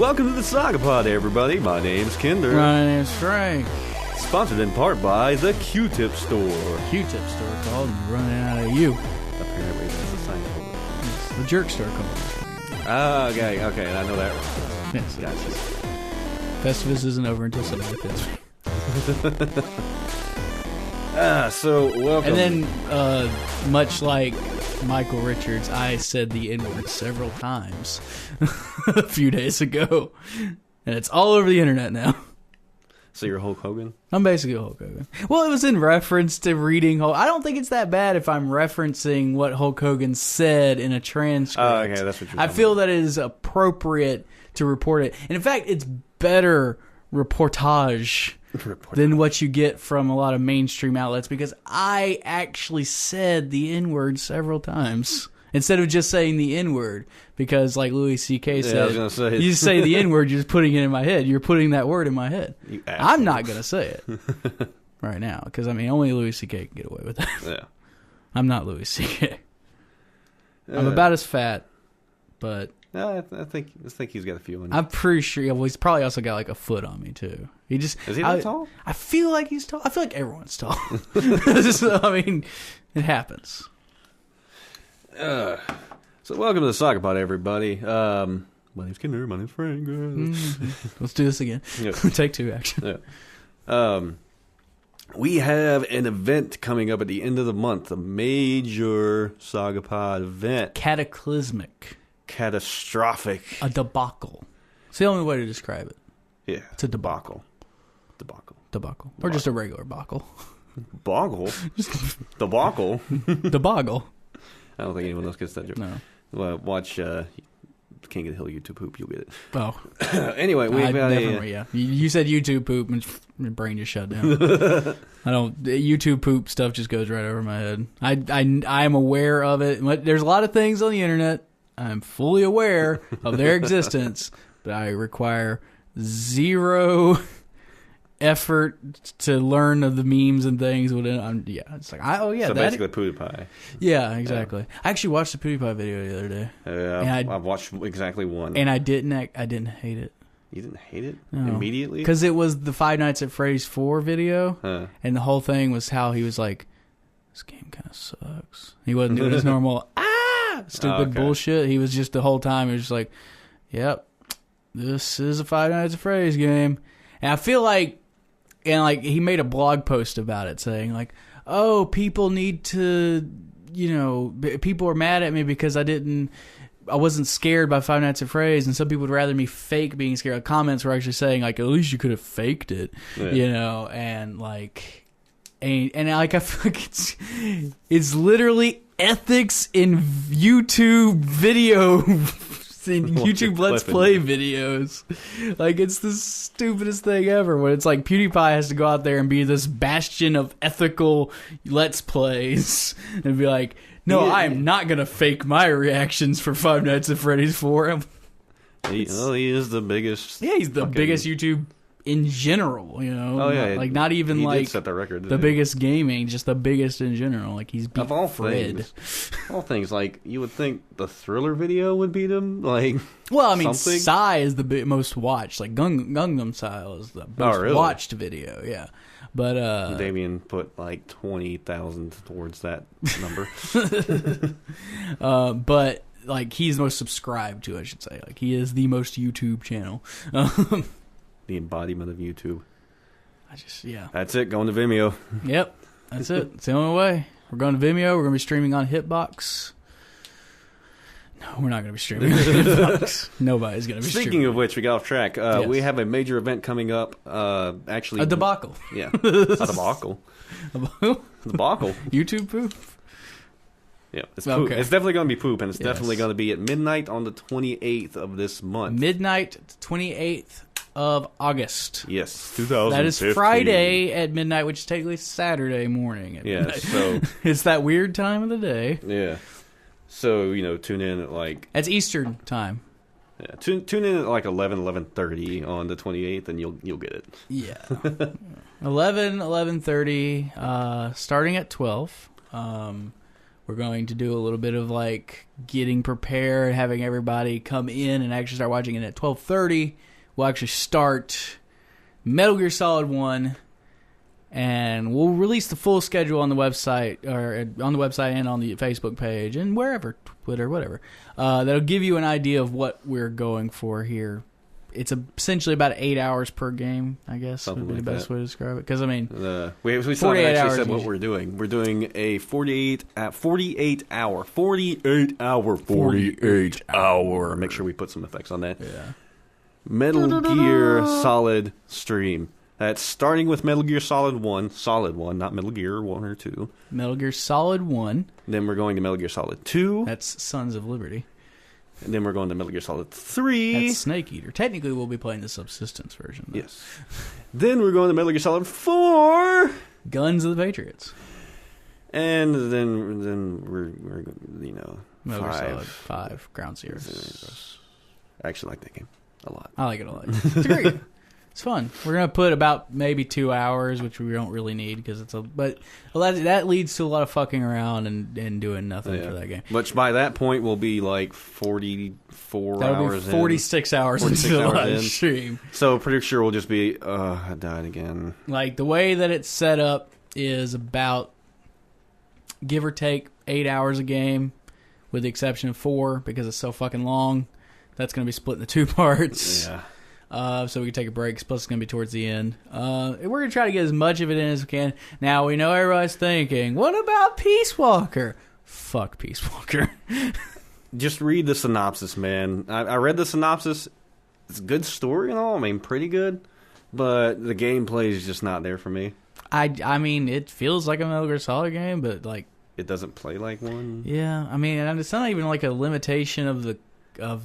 welcome to the SOGOpod, everybody. My name's Kinder. My name's Frank. Sponsored in part by the Q-Tip Store. Q-Tip Store called and running out of you. Apparently that's the sign for it. It's the Jerk Store called. Oh, okay, I know that one. Yes. Gotcha. Festivus isn't over until somebody kills me. So welcome. And then, much like Michael Richards, I said the N-word several times a few days ago. And it's all over the internet now. So you're Hulk Hogan? I'm basically Hulk Hogan. Well, it was in reference to reading Hulk. I don't think it's that bad if I'm referencing what Hulk Hogan said in a transcript. Oh, okay, that's what you're I feel that it is appropriate to report it. And in fact, it's better reportage than what you get from a lot of mainstream outlets because I actually said the N-word several times instead of just saying the N-word because like Louis C.K. said, I was gonna say. You say the N-word, you're just putting it in my head. You're putting that word in my head. I'm not going to say it right now because, I mean, only Louis C.K. can get away with that. Yeah. I'm not Louis C.K. I'm about as fat, but... I think he's got a few on you. I'm pretty sure. Yeah, well, he's probably also got like a foot on me too. Is he that tall? I feel like he's tall. I feel like everyone's tall. So, I mean, it happens. So welcome to the SOGOpod, everybody. My name's Kinder. My name's Frank. Let's do this again. Yeah. Take two, actually. Yeah. We have an event coming up at the end of the month. A major SOGOpod event. Catastrophic. A debacle. It's the only way to describe it. Yeah. It's a debacle. Debacle. Or just a regular buckle. Boggle? Debacle? Debacle. I don't think anyone else gets that joke. No. Well, watch King of the Hill YouTube poop. You'll get it. Oh. Anyway, we've got yeah. You said YouTube poop and my brain just shut down. I don't. YouTube poop stuff just goes right over my head. I'm aware of it. There's a lot of things on the internet. I'm fully aware of their existence, but I require zero effort to learn of the memes and things. It's like, so basically PewDiePie. Yeah, exactly. Yeah. I actually watched the PewDiePie video the other day. I've watched exactly one. And I didn't hate it. You didn't hate it? No. Immediately? Because it was the Five Nights at Freddy's 4 video, and the whole thing was how he was like, this game kind of sucks. He wasn't doing his normal, stupid bullshit. He was just the whole time, he was just like, yep, this is a Five Nights at Freddy's game. And I feel like, he made a blog post about it saying like, oh, people need to, people are mad at me because I wasn't scared by Five Nights at Freddy's, and some people would rather me fake being scared. Comments were actually saying like, at least you could have faked it, and like, and I feel like it's literally ethics in YouTube video. In YouTube Let's Play videos. Like, it's the stupidest thing ever when it's like PewDiePie has to go out there and be this bastion of ethical Let's Plays and be like, no, I am not going to fake my reactions for Five Nights at Freddy's 4. He is the biggest. Yeah, he's the biggest YouTube in general, Oh, yeah. Not even he like did set the record. The biggest gaming, just the biggest in general. Like, he's beat Fred. All things, like, you would think the Thriller video would beat him. Like, well, I mean, Psy is the most watched. Like, Gangnam Style is the most watched video, yeah. But Damien put like 20,000 towards that number. But like, he's the most subscribed to, I should say. Like, he is the most YouTube channel. The embodiment of YouTube. That's it. Going to Vimeo. Yep. That's it. It's the only way. We're going to Vimeo. We're going to be streaming on Hitbox. No, we're not going to be streaming on Hitbox. Nobody's going to be streaming. Speaking of which, we got off track. We have a major event coming up. Actually, a debacle. Yeah. A debacle. Debacle. YouTube poop? Yeah, it's poop. Okay. It's definitely going to be poop, and it's definitely going to be at midnight on the 28th of this month. Midnight, 28th of August. Yes, 2015. That is Friday at midnight, which is technically Saturday morning at midnight. So it's that weird time of the day. Yeah. So, tune in at like... That's Eastern time. Yeah, tune in at like 11:30 on the 28th, and you'll get it. Yeah. 11:30, starting at 12. We're going to do a little bit of like getting prepared, having everybody come in and actually start watching it at 12:30. We'll actually start Metal Gear Solid 1, and we'll release the full schedule on the website, or on the website and on the Facebook page and wherever, Twitter, whatever. That'll give you an idea of what we're going for here. It's essentially about 8 hours per game, I guess. Something would be the best way to describe it. Because, I mean, we still haven't actually said what we're doing. We're doing a 48 hour. Make sure we put some effects on that. Yeah. Metal Gear Solid stream. That's starting with Metal Gear Solid 1. Solid 1, not Metal Gear 1 or 2. Metal Gear Solid 1. Then we're going to Metal Gear Solid 2. That's Sons of Liberty. And then we're going to Metal Gear Solid 3. That's Snake Eater. Technically, we'll be playing the Subsistence version, though. Yes. Then we're going to Metal Gear Solid 4. Guns of the Patriots. And then we're Metal Gear 5. Solid 5. Ground Zeroes. I actually like that game a lot. I like it a lot. It's a great game. It's fun. We're going to put about maybe 2 hours, which we don't really need because but that leads to a lot of fucking around and doing nothing for that game. Which by that point will be like 44 hours in. 46 hours into the live stream. So pretty sure we'll just be, I died again. Like the way that it's set up is about, give or take, 8 hours a game, with the exception of 4 because it's so fucking long. That's going to be split into 2 parts. Yeah. So we can take a break. Plus, it's going to be towards the end. We're going to try to get as much of it in as we can. Now, we know everybody's thinking, what about Peace Walker? Fuck Peace Walker. Just read the synopsis, man. I read the synopsis. It's a good story and all. I mean, pretty good. But the gameplay is just not there for me. I mean, it feels like a Metal Gear Solid game, but like... It doesn't play like one? Yeah, I mean, it's not even like a limitation of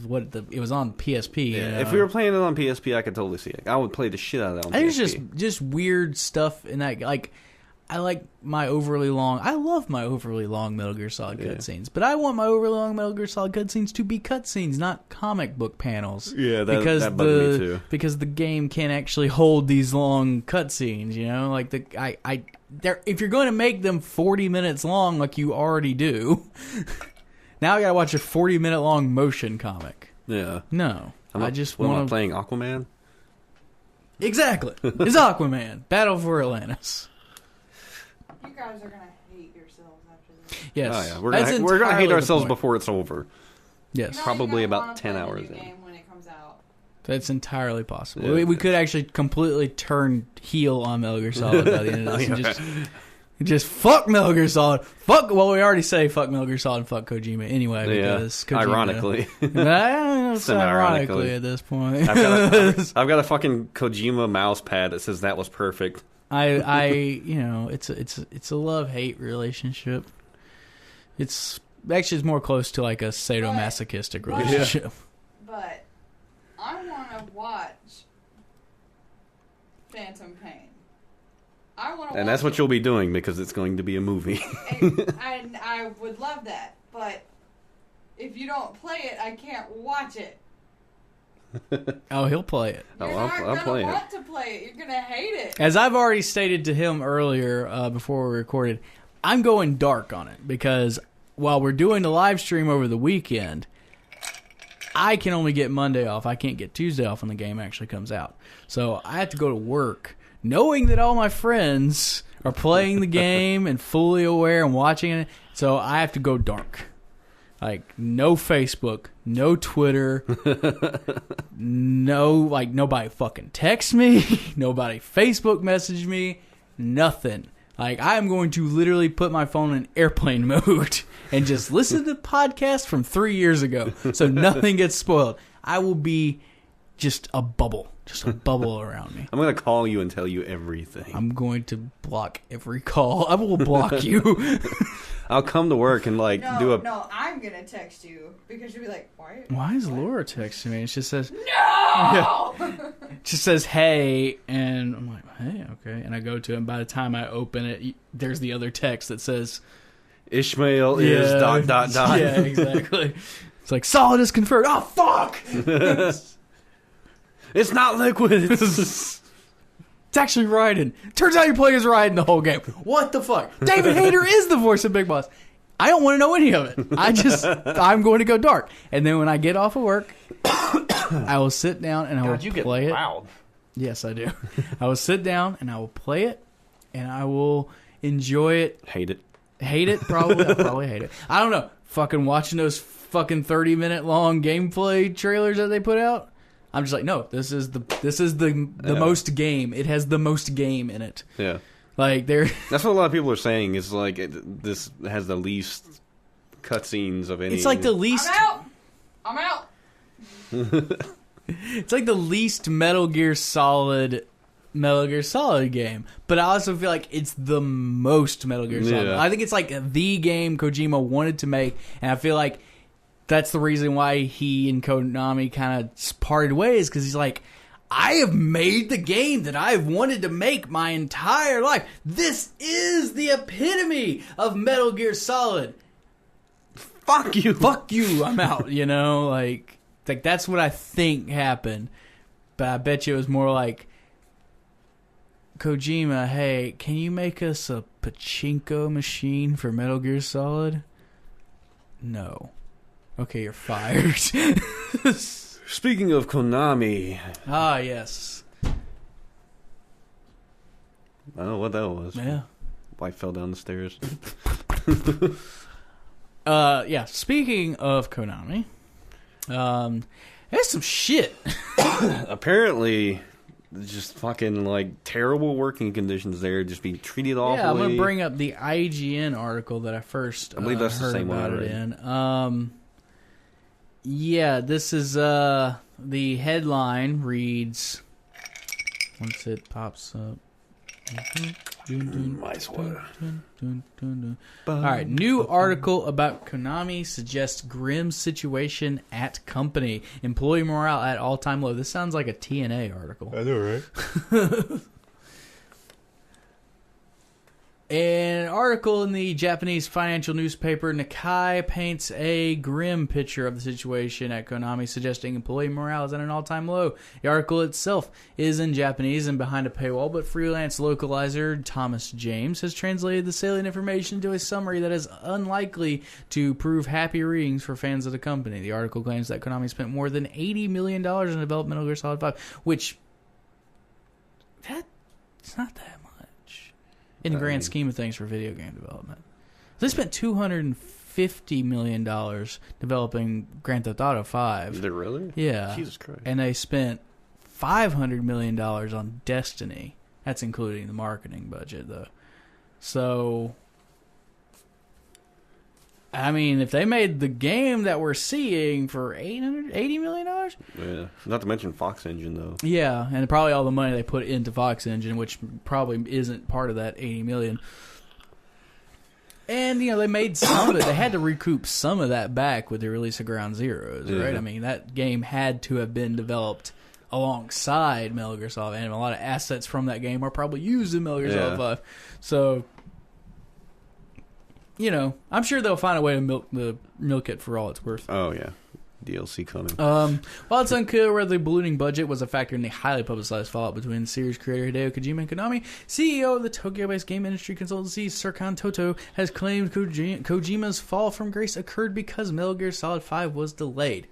what it was on PSP. Yeah, if we were playing it on PSP, I could totally see it. I would play the shit out of that on PSP. I think it's just weird stuff in that. Like, I like my overly long. I love my overly long Metal Gear Solid cutscenes, but I want my overly long Metal Gear Solid cutscenes to be cutscenes, not comic book panels. Yeah, that bugged me too. Because the game can't actually hold these long cutscenes. You know, like if you're going to make them 40 minutes long, like you already do. Now I gotta watch a 40-minute long motion comic. Yeah. No. I just want to... Am I playing Aquaman? Exactly. It's Aquaman. Battle for Atlantis. You guys are going to hate yourselves after this. Yes. Oh, yeah. We're gonna hate ourselves before it's over. Yes. Probably about 10 hours in. Game when it comes out. That's entirely possible. Yeah. We could actually completely turn heel on Metal Gear Solid by the end of this. And just fuck Metal Gear Solid. We already say fuck Metal Gear Solid and fuck Kojima anyway. Because Kojima, ironically. I don't know if ironically at this point. I've got a fucking Kojima mouse pad that says that was perfect. It's a love-hate relationship. It's more close to like a sadomasochistic relationship. But I want to watch Phantom Pain. And that's what you'll be doing because it's going to be a movie. and I would love that, but if you don't play it, I can't watch it. Oh, he'll play it. I'll play it. You're not going to want to play it. You're going to hate it. As I've already stated to him earlier before we recorded, I'm going dark on it because while we're doing the live stream over the weekend, I can only get Monday off. I can't get Tuesday off when the game actually comes out. So I have to go to work knowing that all my friends are playing the game and fully aware and watching it. So I have to go dark. Like, no Facebook, no Twitter, nobody fucking text me, nobody Facebook message me, nothing. Like, I am going to literally put my phone in airplane mode and just listen to the podcast from 3 years ago so nothing gets spoiled. I will be just a bubble around me. I'm going to call you and tell you everything. I'm going to block every call. I will block you. I'll come to work and No, I'm going to text you because you'll be like, why is Laura texting me? It just says, no! It just says, hey, and I'm like, hey, okay. And I go to it, and by the time I open it, there's the other text that says, Ishmael is ... Yeah, exactly. It's like, Solid is confirmed. Oh, fuck! It's not liquid. It's actually Raiden. Turns out you're playing as Raiden the whole game. What the fuck? David Hayter is the voice of Big Boss. I don't want to know any of it. I'm going to go dark. And then when I get off of work, I will sit down and I will play it. Loud. Yes, I do. I will sit down and I will play it, and I will enjoy it. Hate it. Hate it, probably. I'll probably hate it. I don't know. Fucking watching those fucking 30-minute long gameplay trailers that they put out. I'm just like, no, this is the most game. It has the most game in it. Yeah. Like that's what a lot of people are saying. Is like this has the least cutscenes of any. It's like the least. I'm out. It's like the least Metal Gear Solid game, but I also feel like it's the most Metal Gear Solid. Yeah. I think it's like the game Kojima wanted to make, and I feel like that's the reason why he and Konami kind of parted ways, because he's like, I have made the game that I've wanted to make my entire life. This is the epitome of Metal Gear Solid. Fuck you. Fuck you. I'm out, you know? Like that's what I think happened. But I bet you it was more like, Kojima, hey, can you make us a pachinko machine for Metal Gear Solid? No. Okay, you're fired. Speaking of Konami. Ah, yes. I don't know what that was. Yeah. Wife fell down the stairs. Yeah, speaking of Konami, there's some shit. Apparently, just fucking like terrible working conditions there, just being treated awfully. Yeah, I'm gonna bring up the IGN article that I first I believe that's the heard same one about I it read. in. Yeah, this is the headline reads once it pops up. My sweater. Alright, new article about Konami suggests grim situation at company. Employee morale at all-time low. This sounds like a TNA article. I know, right? An article in the Japanese financial newspaper Nikkei paints a grim picture of the situation at Konami, suggesting employee morale is at an all-time low. The article itself is in Japanese and behind a paywall, but freelance localizer Thomas James has translated the salient information into a summary that is unlikely to prove happy readings for fans of the company. The article claims that Konami spent more than $80 million in development of Metal Gear Solid 5, which that's not that in the grand scheme of things for video game development. They spent $250 million developing Grand Theft Auto 5. Did they really? Yeah. Jesus Christ. And they spent $500 million on Destiny. That's including the marketing budget, though. So, I mean, if they made the game that we're seeing for $80 million? Yeah. Not to mention Fox Engine, though. Yeah, and probably all the money they put into Fox Engine, which probably isn't part of that $80 million. And, you know, they made some of it. They had to recoup some of that back with the release of Ground Zeroes, right? Yeah. I mean, that game had to have been developed alongside Metal Gear Solid, and a lot of assets from that game are probably used in Metal Gear Solid 5. So, you know, I'm sure they'll find a way to milk it for all it's worth. Oh, yeah. DLC coming. While it's unclear whether the ballooning budget was a factor in the highly publicized fallout between the series creator Hideo Kojima and Konami, CEO of the Tokyo-based game industry consultancy Serkan Toto has claimed Kojima's fall from grace occurred because Metal Gear Solid 5 was delayed.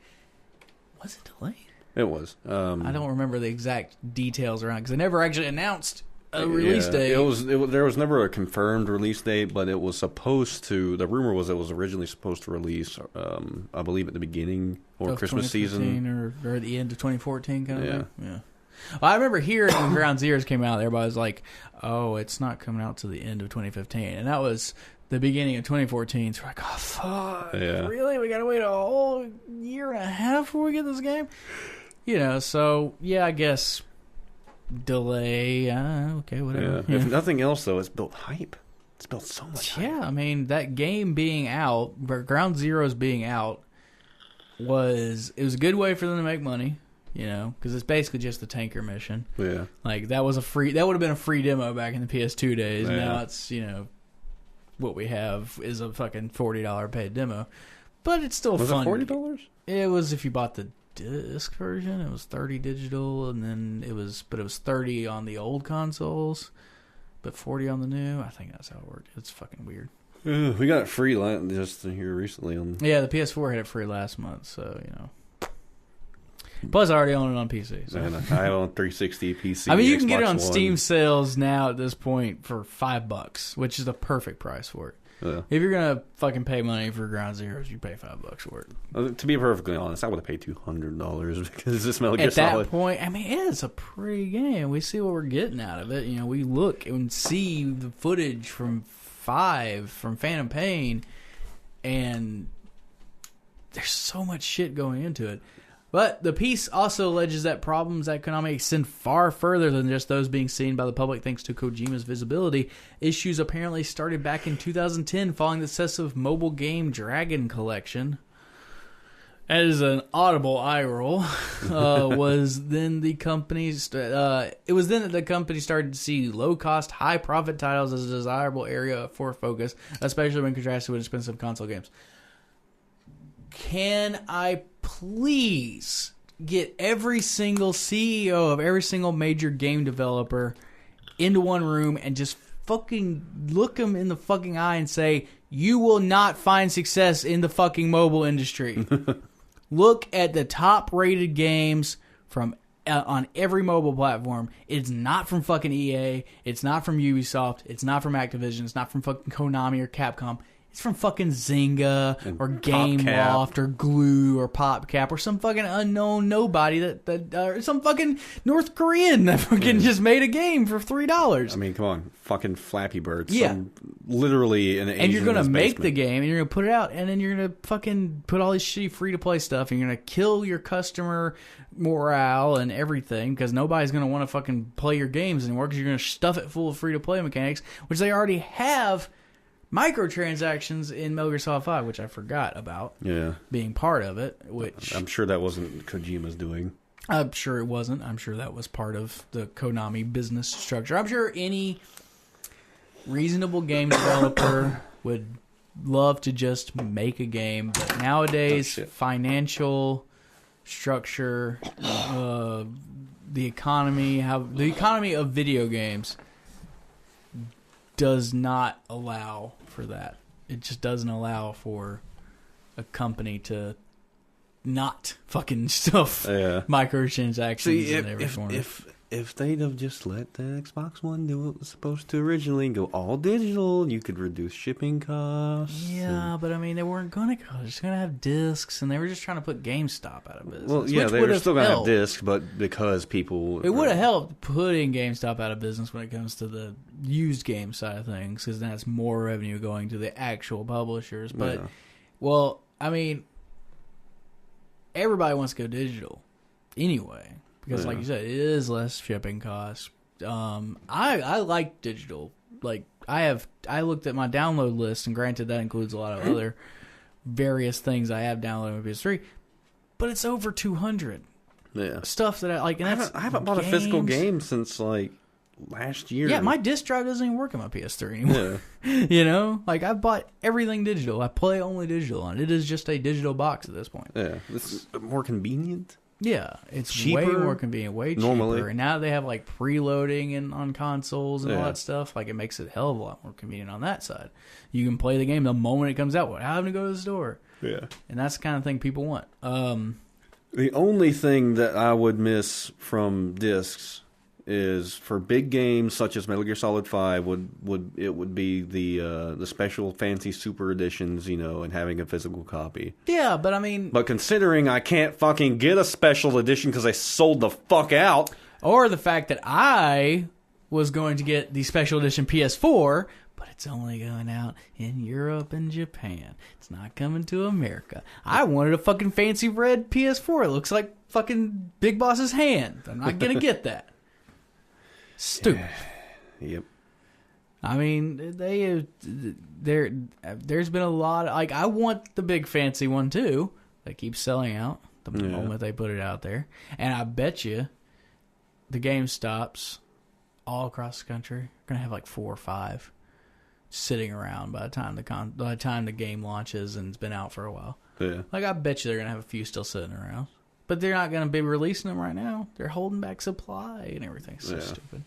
Was it delayed? It was. I don't remember the exact details around because they never actually announced a release date. There was never a confirmed release date, but it was supposed to. The rumor was it was originally supposed to release, I believe, at the beginning or Christmas season, or the end of 2014, kind of thing. Yeah. Well, I remember hearing when Ground Zeroes came out, everybody was like, "Oh, it's not coming out to the end of 2015," and that was the beginning of 2014. So we're like, "Oh, fuck! Yeah. Really? We gotta wait a whole year and a half before we get this game?" You know. So yeah, I guess. Delay, okay, whatever. Yeah. If nothing else, though, it's built hype. It's built so much hype. Yeah, I mean, that game being out, Ground Zeroes being out, was a good way for them to make money, you know, because it's basically just a tanker mission. Yeah. Like, that would have been a free demo back in the PS2 days. Yeah. Now it's, you know, what we have is a fucking $40 paid demo. But it's still fun. Was it $40? It was if you bought the disc version. It was $30 digital, and then it was $30 on the old consoles, but $40 on the new. I think that's how it worked. It's fucking weird. We got it free just here recently. Yeah, the PS4 had it free last month, so, you know. Plus, I already own it on PC. So. I own 360 PC. I mean, you can Xbox get it on One. Steam sales now at this point for $5, which is the perfect price for it. Yeah. If you're gonna fucking pay money for Ground Zeroes, you pay $5 for it. To be perfectly honest, I would have paid $200 because this Metal Gear At Solid. that point, I mean, it's a pretty game. We see what we're getting out of it. You know, we look and see the footage from 5, from Phantom Pain, and there's so much shit going into it. But the piece also alleges that problems at Konami extend far further than just those being seen by the public thanks to Kojima's visibility. Issues apparently started back in 2010 following the success of mobile game Dragon Collection. As an audible eye roll, was then the company's. It was then that the company started to see low-cost, high-profit titles as a desirable area for focus, especially when contrasted with expensive console games. Can I please get every single CEO of every single major game developer into one room and just fucking look them in the fucking eye and say, you will not find success in the fucking mobile industry. Look at the top-rated games from on every mobile platform. It's not from fucking EA. It's not from Ubisoft. It's not from Activision. It's not from fucking Konami or Capcom. It's from fucking Zynga or GameLoft or Glue or PopCap or some fucking unknown nobody that some fucking North Korean that fucking just made a game for $3. I mean, come on, fucking Flappy Bird. Yeah, literally an Asian. And you're gonna make basement. the game and you're gonna put it out and then you're gonna fucking put all this shitty free to play stuff and you're gonna kill your customer morale and everything because nobody's gonna want to fucking play your games anymore because you're gonna stuff it full of free to play mechanics, which they already have. Microtransactions in Metal Gear Solid 5, which I forgot about being part of it. Which I'm sure that wasn't Kojima's doing. I'm sure it wasn't. I'm sure that was part of the Konami business structure. I'm sure any reasonable game developer would love to just make a game, but nowadays financial structure, the economy of video games does not allow for that. It just doesn't allow for a company to not fucking stuff microtransactions in every corner. If they'd have just let the Xbox One do what it was supposed to originally and go all digital, you could reduce shipping costs. Yeah, but I mean, they weren't going to go. They're just going to have discs, and they were just trying to put GameStop out of business. Well, yeah, they were still going to have discs, but because people... It would have helped putting GameStop out of business when it comes to the used game side of things, because that's more revenue going to the actual publishers. But, well, I mean, everybody wants to go digital anyway. Because, like you said, it is less shipping costs. I like digital. Like I looked at my download list, and granted that includes a lot of other various things I have downloaded on PS3, but it's over 200. Yeah, stuff that I like. And I haven't bought a physical game since like last year. Yeah, my disc drive doesn't even work on my PS3 anymore. Yeah. You know, like I've bought everything digital. I play only digital on it. It is just a digital box at this point. Yeah, this is more convenient. Yeah, it's cheaper, way more convenient, way normally. cheaper. And now they have like preloading on consoles and all that stuff. Like it makes it a hell of a lot more convenient on that side. You can play the game the moment it comes out without having to go to the store. Yeah, and that's the kind of thing people want. The only thing that I would miss from discs is for big games such as Metal Gear Solid 5 would be the special fancy super editions, you know, and having a physical copy. Yeah, but I mean, but considering I can't fucking get a special edition because they sold the fuck out, or the fact that I was going to get the special edition PS4, but it's only going out in Europe and Japan. It's not coming to America. I wanted a fucking fancy red PS4. It looks like fucking Big Boss's hand. I'm not gonna get that. Stupid. Yep. I mean, there's been a lot of, like, I want the big fancy one too. They keep selling out the moment they put it out there, and I bet you the GameStops all across the country are gonna have like 4 or 5 sitting around by the time the game launches and it's been out for a while. Yeah. Like I bet you they're gonna have a few still sitting around. But they're not going to be releasing them right now. They're holding back supply and everything. So stupid.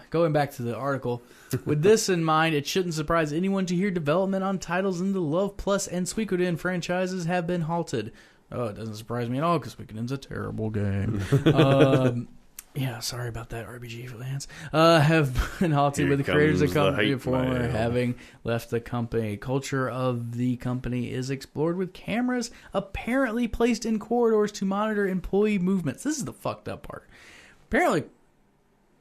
Going back to the article, with this in mind, it shouldn't surprise anyone to hear development on titles in the Love Plus and Suikoden franchises have been halted. Oh, it doesn't surprise me at all because Suikoden's a terrible game. Yeah, sorry about that, RPG fans. Have been halted with the creators of the company former having left the company. Culture of the company is explored with cameras apparently placed in corridors to monitor employee movements. This is the fucked up part. Apparently,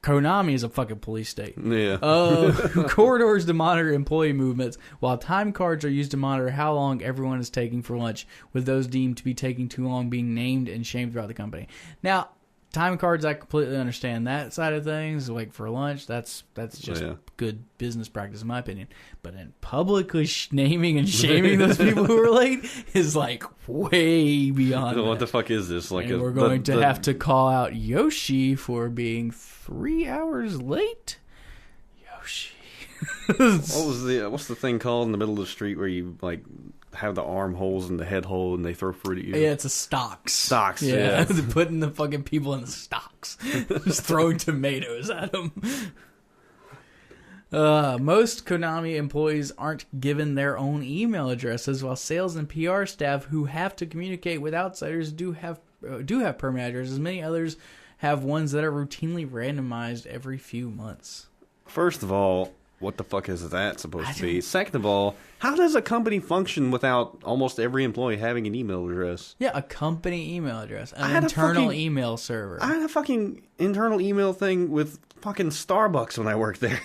Konami is a fucking police state. Yeah. Corridors to monitor employee movements, while time cards are used to monitor how long everyone is taking for lunch, with those deemed to be taking too long being named and shamed throughout the company. Now, time cards, I completely understand that side of things. Like for lunch, that's just good business practice in my opinion. But in publicly naming and shaming those people who are late is like way beyond. What the fuck is this? Like, we're going to have to call out Yoshi for being 3 hours late. Yoshi. What's the thing called in the middle of the street where you like have the arm holes and the head hole and they throw fruit at you? Yeah, it's a stocks. Stocks, yeah. They're putting the fucking people in the stocks. Just throwing tomatoes at them. Most Konami employees aren't given their own email addresses, while sales and PR staff who have to communicate with outsiders do have permanent addresses. Many others have ones that are routinely randomized every few months. First of all, what the fuck is that supposed to be? Second of all, how does a company function without almost every employee having an email address? Yeah, a company email address. An internal email server. I had a fucking internal email thing with fucking Starbucks when I worked there.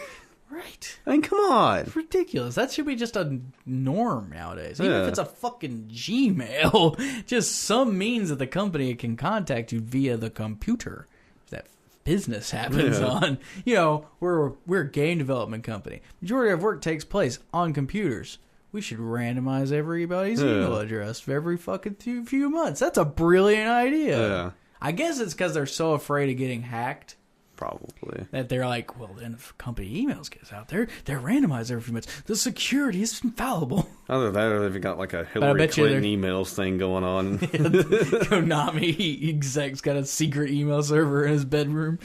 Right. I mean, come on. It's ridiculous. That should be just a norm nowadays. Even if it's a fucking Gmail. Just some means that the company can contact you via the computer. That business happens on. You know, we're a game development company. Majority of work takes place on computers. We should randomize everybody's email address for every fucking few months. That's a brilliant idea. Yeah. I guess it's because they're so afraid of getting hacked. Probably. That they're like, well, then if company emails gets out there, they're randomized every few months. The security is infallible. Other than that, they've got like a Hillary Clinton emails thing going on. Konami exec's got a secret email server in his bedroom.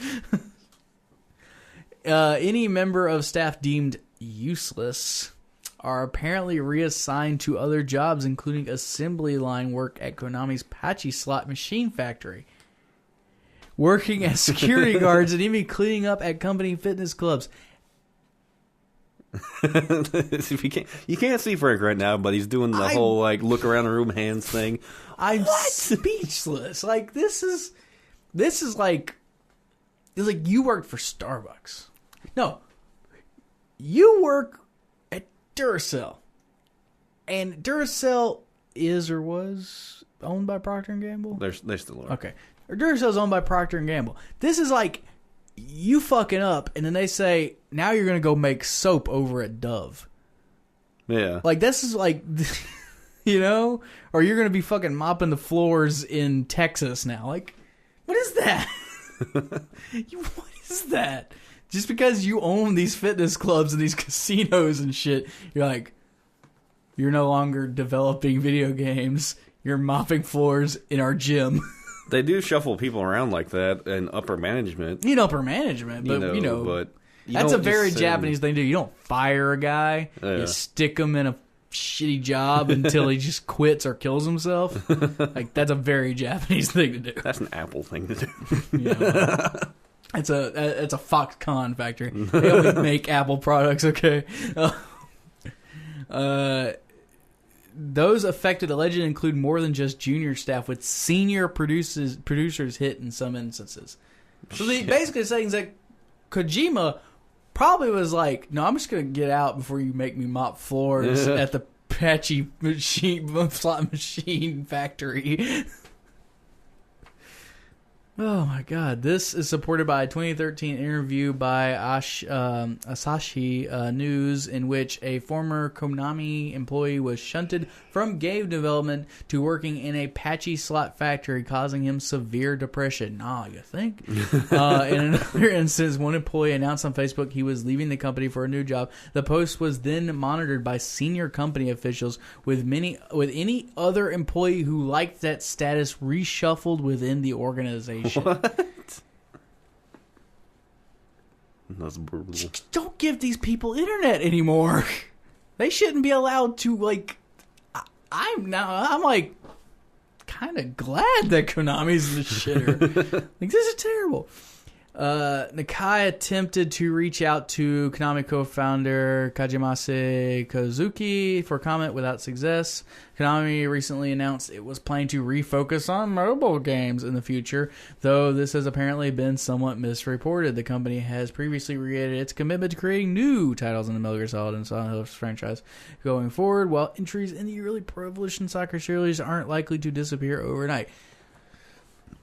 Any member of staff deemed useless are apparently reassigned to other jobs, including assembly line work at Konami's Pachi-Slot machine factory, working as security guards, and even cleaning up at company fitness clubs. You can't see Frank right now, but he's doing the whole like look around the room hands thing. I'm speechless. Like this is like it's like you work for Starbucks. No, you work at Duracell, and Duracell is or was owned by Procter and Gamble. They still are. Okay. Duracell's owned by Procter & Gamble. This is like you fucking up, and then they say, now you're going to go make soap over at Dove. Yeah. Like, this is like, you know? Or you're going to be fucking mopping the floors in Texas now. Like, what is that? What is that? Just because you own these fitness clubs and these casinos and shit, you're like, you're no longer developing video games. You're mopping floors in our gym. They do shuffle people around like that in upper management. In upper management, but but that's a very Japanese thing to do. You don't fire a guy. Yeah. You stick him in a shitty job until he just quits or kills himself. Like that's a very Japanese thing to do. That's an Apple thing to do. It's a Foxconn factory. They only make Apple products. Okay. Those affected allegedly include more than just junior staff, with senior producers hit in some instances. So they basically saying that Kojima probably was like, no, I'm just going to get out before you make me mop floors at the slot machine factory. Oh my God! This is supported by a 2013 interview by Asahi News, in which a former Konami employee was shunted from game development to working in a Pachi-Slot factory, causing him severe depression. Nah, you think? In another instance, one employee announced on Facebook he was leaving the company for a new job. The post was then monitored by senior company officials, with any other employee who liked that status reshuffled within the organization. What? That's brutal. Don't give these people internet anymore. They shouldn't be allowed to, like... I'm like, kind of glad that Konami's the shitter. Like, this is terrible. Nakai attempted to reach out to Konami co-founder Kajimase Kozuki for comment without success. Konami recently announced it was planning to refocus on mobile games in the future, though this has apparently been somewhat misreported. The company has previously reiterated its commitment to creating new titles in the Metal Gear Solid and Silent Hill franchise going forward, while entries in the early Pro Evolution Soccer series aren't likely to disappear overnight.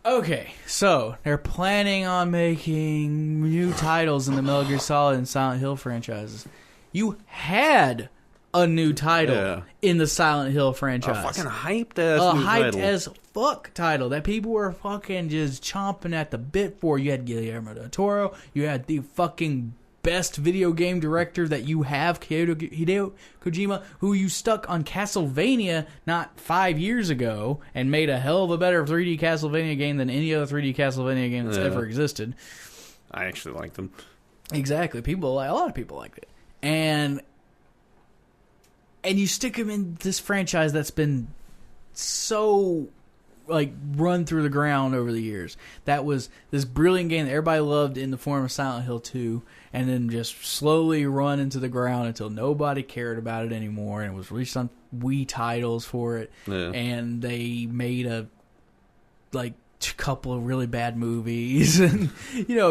Okay, so they're planning on making new titles in the Metal Gear Solid and Silent Hill franchises. You had a new title in the Silent Hill franchise. A fucking hyped as fuck title that people were fucking just chomping at the bit for. You had Guillermo del Toro. You had the fucking best video game director that you have, Hideo Kojima, who you stuck on Castlevania not 5 years ago and made a hell of a better 3D Castlevania game than any other 3D Castlevania game that's ever existed. I actually liked them. Exactly. A lot of people liked it. And you stick him in this franchise that's been so like run through the ground over the years. That was this brilliant game that everybody loved in the form of Silent Hill 2, and then just slowly run into the ground until nobody cared about it anymore, and it was released on Wii titles for it. And they made a couple of really bad movies and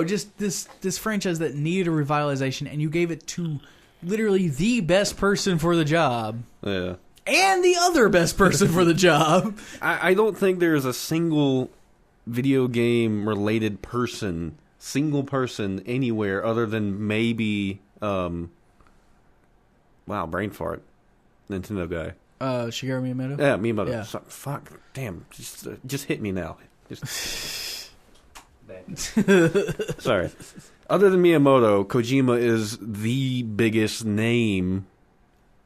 just this franchise that needed a revitalization, and you gave it to literally the best person for the job. Yeah. And the other best person for the job. I don't think there's a single video game related single person anywhere other than maybe brain fart, Nintendo guy. Shigeru Miyamoto? Yeah, Miyamoto. Yeah. Fuck, damn, just hit me now. Sorry. Other than Miyamoto, Kojima is the biggest name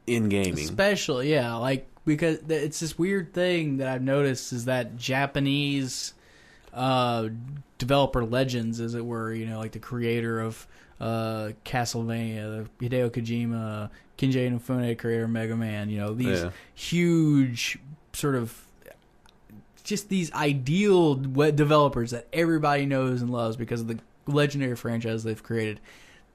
in gaming. Especially, because it's this weird thing that I've noticed is that Japanese developer legends, as it were, like the creator of Castlevania, Hideo Kojima, Kenji Inafune, creator of Mega Man, these huge sort of just these ideal developers that everybody knows and loves because of the legendary franchise they've created.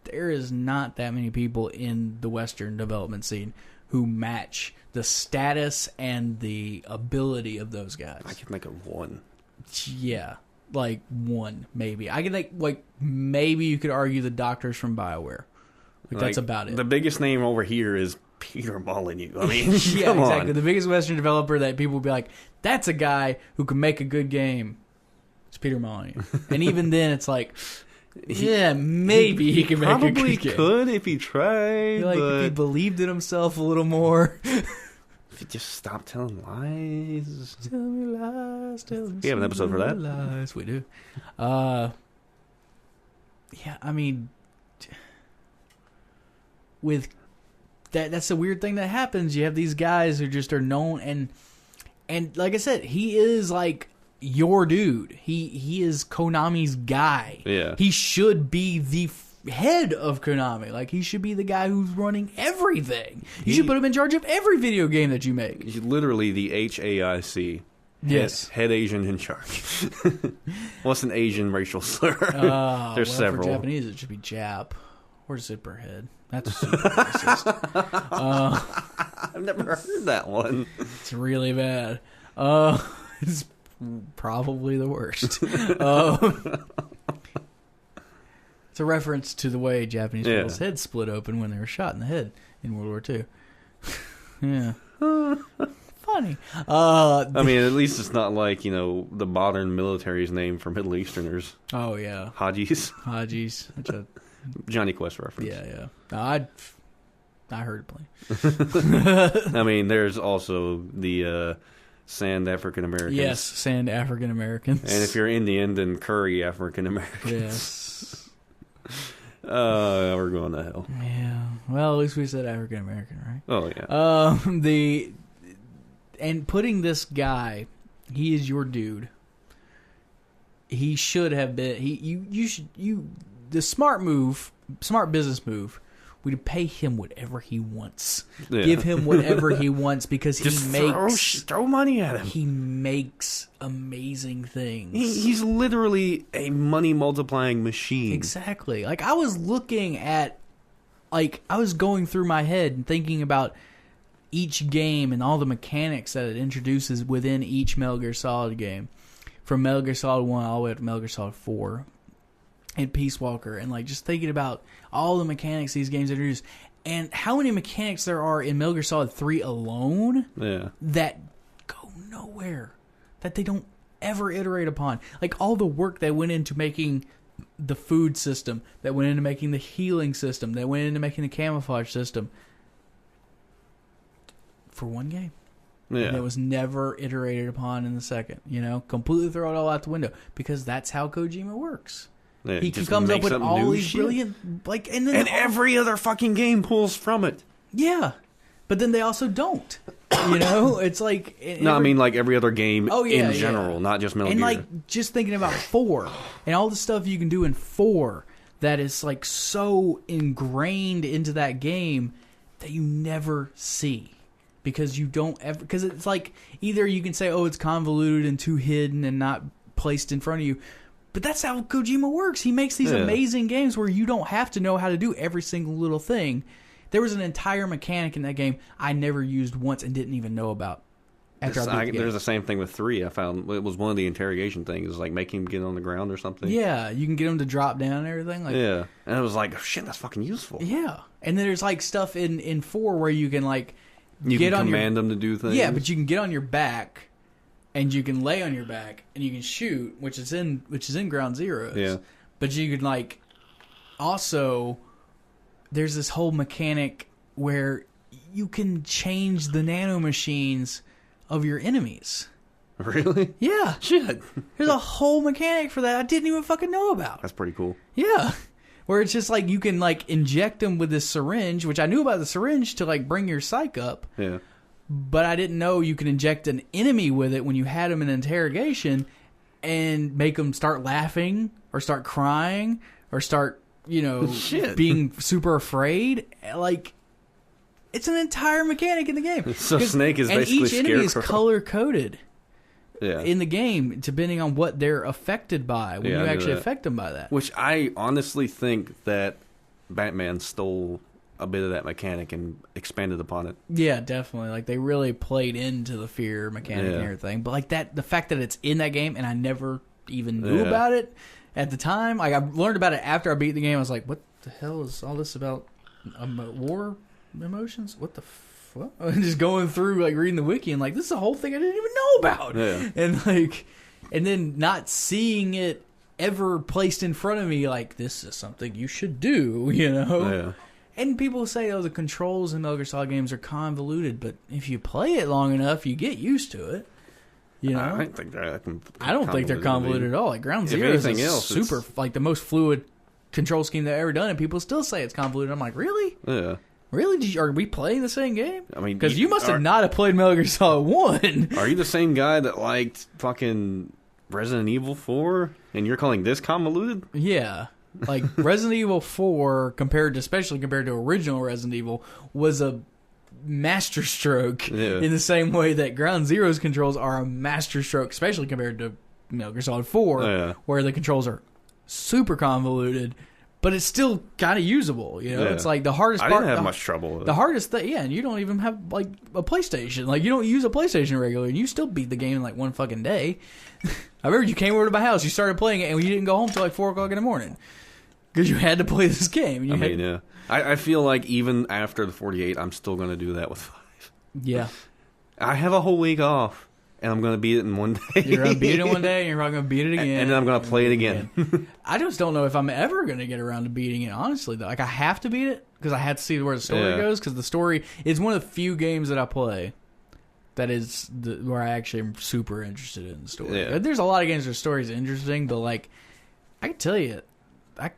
There is not that many people in the Western development scene who match the status and the ability of those guys. I could make a one. Yeah, one, maybe. I could maybe you could argue the doctors from BioWare. That's about it. The biggest name over here is Peter Molyneux. I mean, yeah, come exactly. on. The biggest Western developer that people would be like, that's a guy who can make a good game. It's Peter Molyneux. And even then, it's like, maybe he can make a good game. Probably could if he tried. If he believed in himself a little more. If he just stopped telling lies. Tell me lies, tell me we have an episode for that. Lies. We do. I mean, with that's a weird thing that happens. You have these guys who just are known, and like I said, he is like your dude. He is Konami's guy. Yeah. He should be the head of Konami. He should be the guy who's running everything. You should put him in charge of every video game that you make. He's literally the HAIC. Yes. Head Asian in charge. What's an Asian racial slur? There's several. For Japanese, it should be Jap. Or Zipperhead. That's super racist. I've never heard that one. It's really bad. It's probably the worst. It's a reference to the way Japanese people's heads split open when they were shot in the head in World War II. Yeah. Funny. I mean, at least it's not like, the modern military's name for Middle Easterners. Oh, yeah. Hajis. That's a Johnny Quest reference. Yeah. No, I heard it plenty. I mean, there's also the Sand African Americans. Yes, Sand African Americans. And if you're Indian, then Curry African Americans. Yes. We're going to hell. Yeah. Well, at least we said African American, right? Oh yeah. And putting this guy, he is your dude. He should have been. The smart move smart business move would to pay him whatever he wants. Yeah. Give him whatever he wants because throw money at him. He makes amazing things. He's literally a money multiplying machine. Exactly. Like I was looking at, I was going through my head and thinking about each game and all the mechanics that it introduces within each Metal Gear Solid game, from Metal Gear Solid 1 all the way up to Metal Gear Solid 4. And Peace Walker, and just thinking about all the mechanics these games introduce, and how many mechanics there are in Metal Gear Solid 3 alone that go nowhere, that they don't ever iterate upon. Like all the work that went into making the food system, that went into making the healing system, that went into making the camouflage system for one game. Yeah. And it was never iterated upon in the second. Completely throw it all out the window because that's how Kojima works. Yeah, he comes up with all these brilliant, and every other fucking game pulls from it. Yeah, but then they also don't. It's like I mean like every other game in general, not just Metal Gear. And just thinking about 4 and all the stuff you can do in 4 that is so ingrained into that game that you never see. Because you don't ever, because it's either you can say, oh, it's convoluted and too hidden and not placed in front of you. But that's how Kojima works. He makes these amazing games where you don't have to know how to do every single little thing. There was an entire mechanic in that game I never used once and didn't even know about. There's the same thing with 3. I found it was one of the interrogation things, like making him get on the ground or something. Yeah, you can get him to drop down and everything. And it was like, oh, shit, that's fucking useful. Yeah, and then there's stuff in 4 where you can you can command them to do things. Yeah, but you can get on your back. And you can lay on your back, and you can shoot, which is in Ground Zeroes. Yeah. But you can also, there's this whole mechanic where you can change the nanomachines of your enemies. Really? Yeah. Shit. There's a whole mechanic for that I didn't even fucking know about. That's pretty cool. Yeah. Where it's just you can inject them with this syringe, which I knew about the syringe to bring your psych up. Yeah. But I didn't know you could inject an enemy with it when you had them in interrogation and make them start laughing or start crying or start, being super afraid. It's an entire mechanic in the game. So Snake is basically and each enemy Scarecrow. is color-coded yeah. in the game, depending on what they're affected by, when you actually affect them by that. Which I honestly think that Batman stole a bit of that mechanic and expanded upon it. Yeah, definitely. Like, they really played into the fear mechanic and everything. But, like, that, the fact that it's in that game and I never even knew about it at the time. Like, I learned about it after I beat the game. I was like, what the hell is all this about war emotions? What the fuck? Just going through, like, reading the wiki and, like, this is a whole thing I didn't even know about. Yeah. And, like, and then not seeing it ever placed in front of me, like, this is something you should do, you know? Yeah. And people say, oh, the controls in Metal Gear Solid games are convoluted, but if you play it long enough, you get used to it. You know? I don't think they're convoluted at all. Like, Ground Zero is super, like, the most fluid control scheme they've ever done, and people still say it's convoluted. I'm like, really? Yeah. Really? Are we playing the same game? I mean, because you must not have played Metal Gear Solid 1. Are you the same guy that liked fucking Resident Evil 4, and you're calling this convoluted? Yeah. Like, Resident Evil 4, especially compared to original Resident Evil, was a masterstroke in the same way that Ground Zero's controls are a masterstroke, especially compared to Metal Gear Solid 4, where the controls are super convoluted, but it's still kind of usable. You know, it's like the hardest part. I didn't have much trouble with it. The hardest thing, and you don't even have like a PlayStation. Like, you don't use a PlayStation regularly, and you still beat the game in like one fucking day. I remember you came over to my house, you started playing it, and you didn't go home till like 4 o'clock in the morning. Because you had to play this game. I feel like even after the 48, I'm still going to do that with 5. Yeah. I have a whole week off, and I'm going to beat it in one day. You're going to beat it in one day, and you're probably going to beat it again. And then I'm going to play it again. I just don't know if I'm ever going to get around to beating it, honestly, though. Like, I have to beat it, because I have to see where the story goes, because the story is one of the few games that I play that is where I actually am super interested in the story. Yeah. There's a lot of games where the story is interesting, but, like, I can tell you, I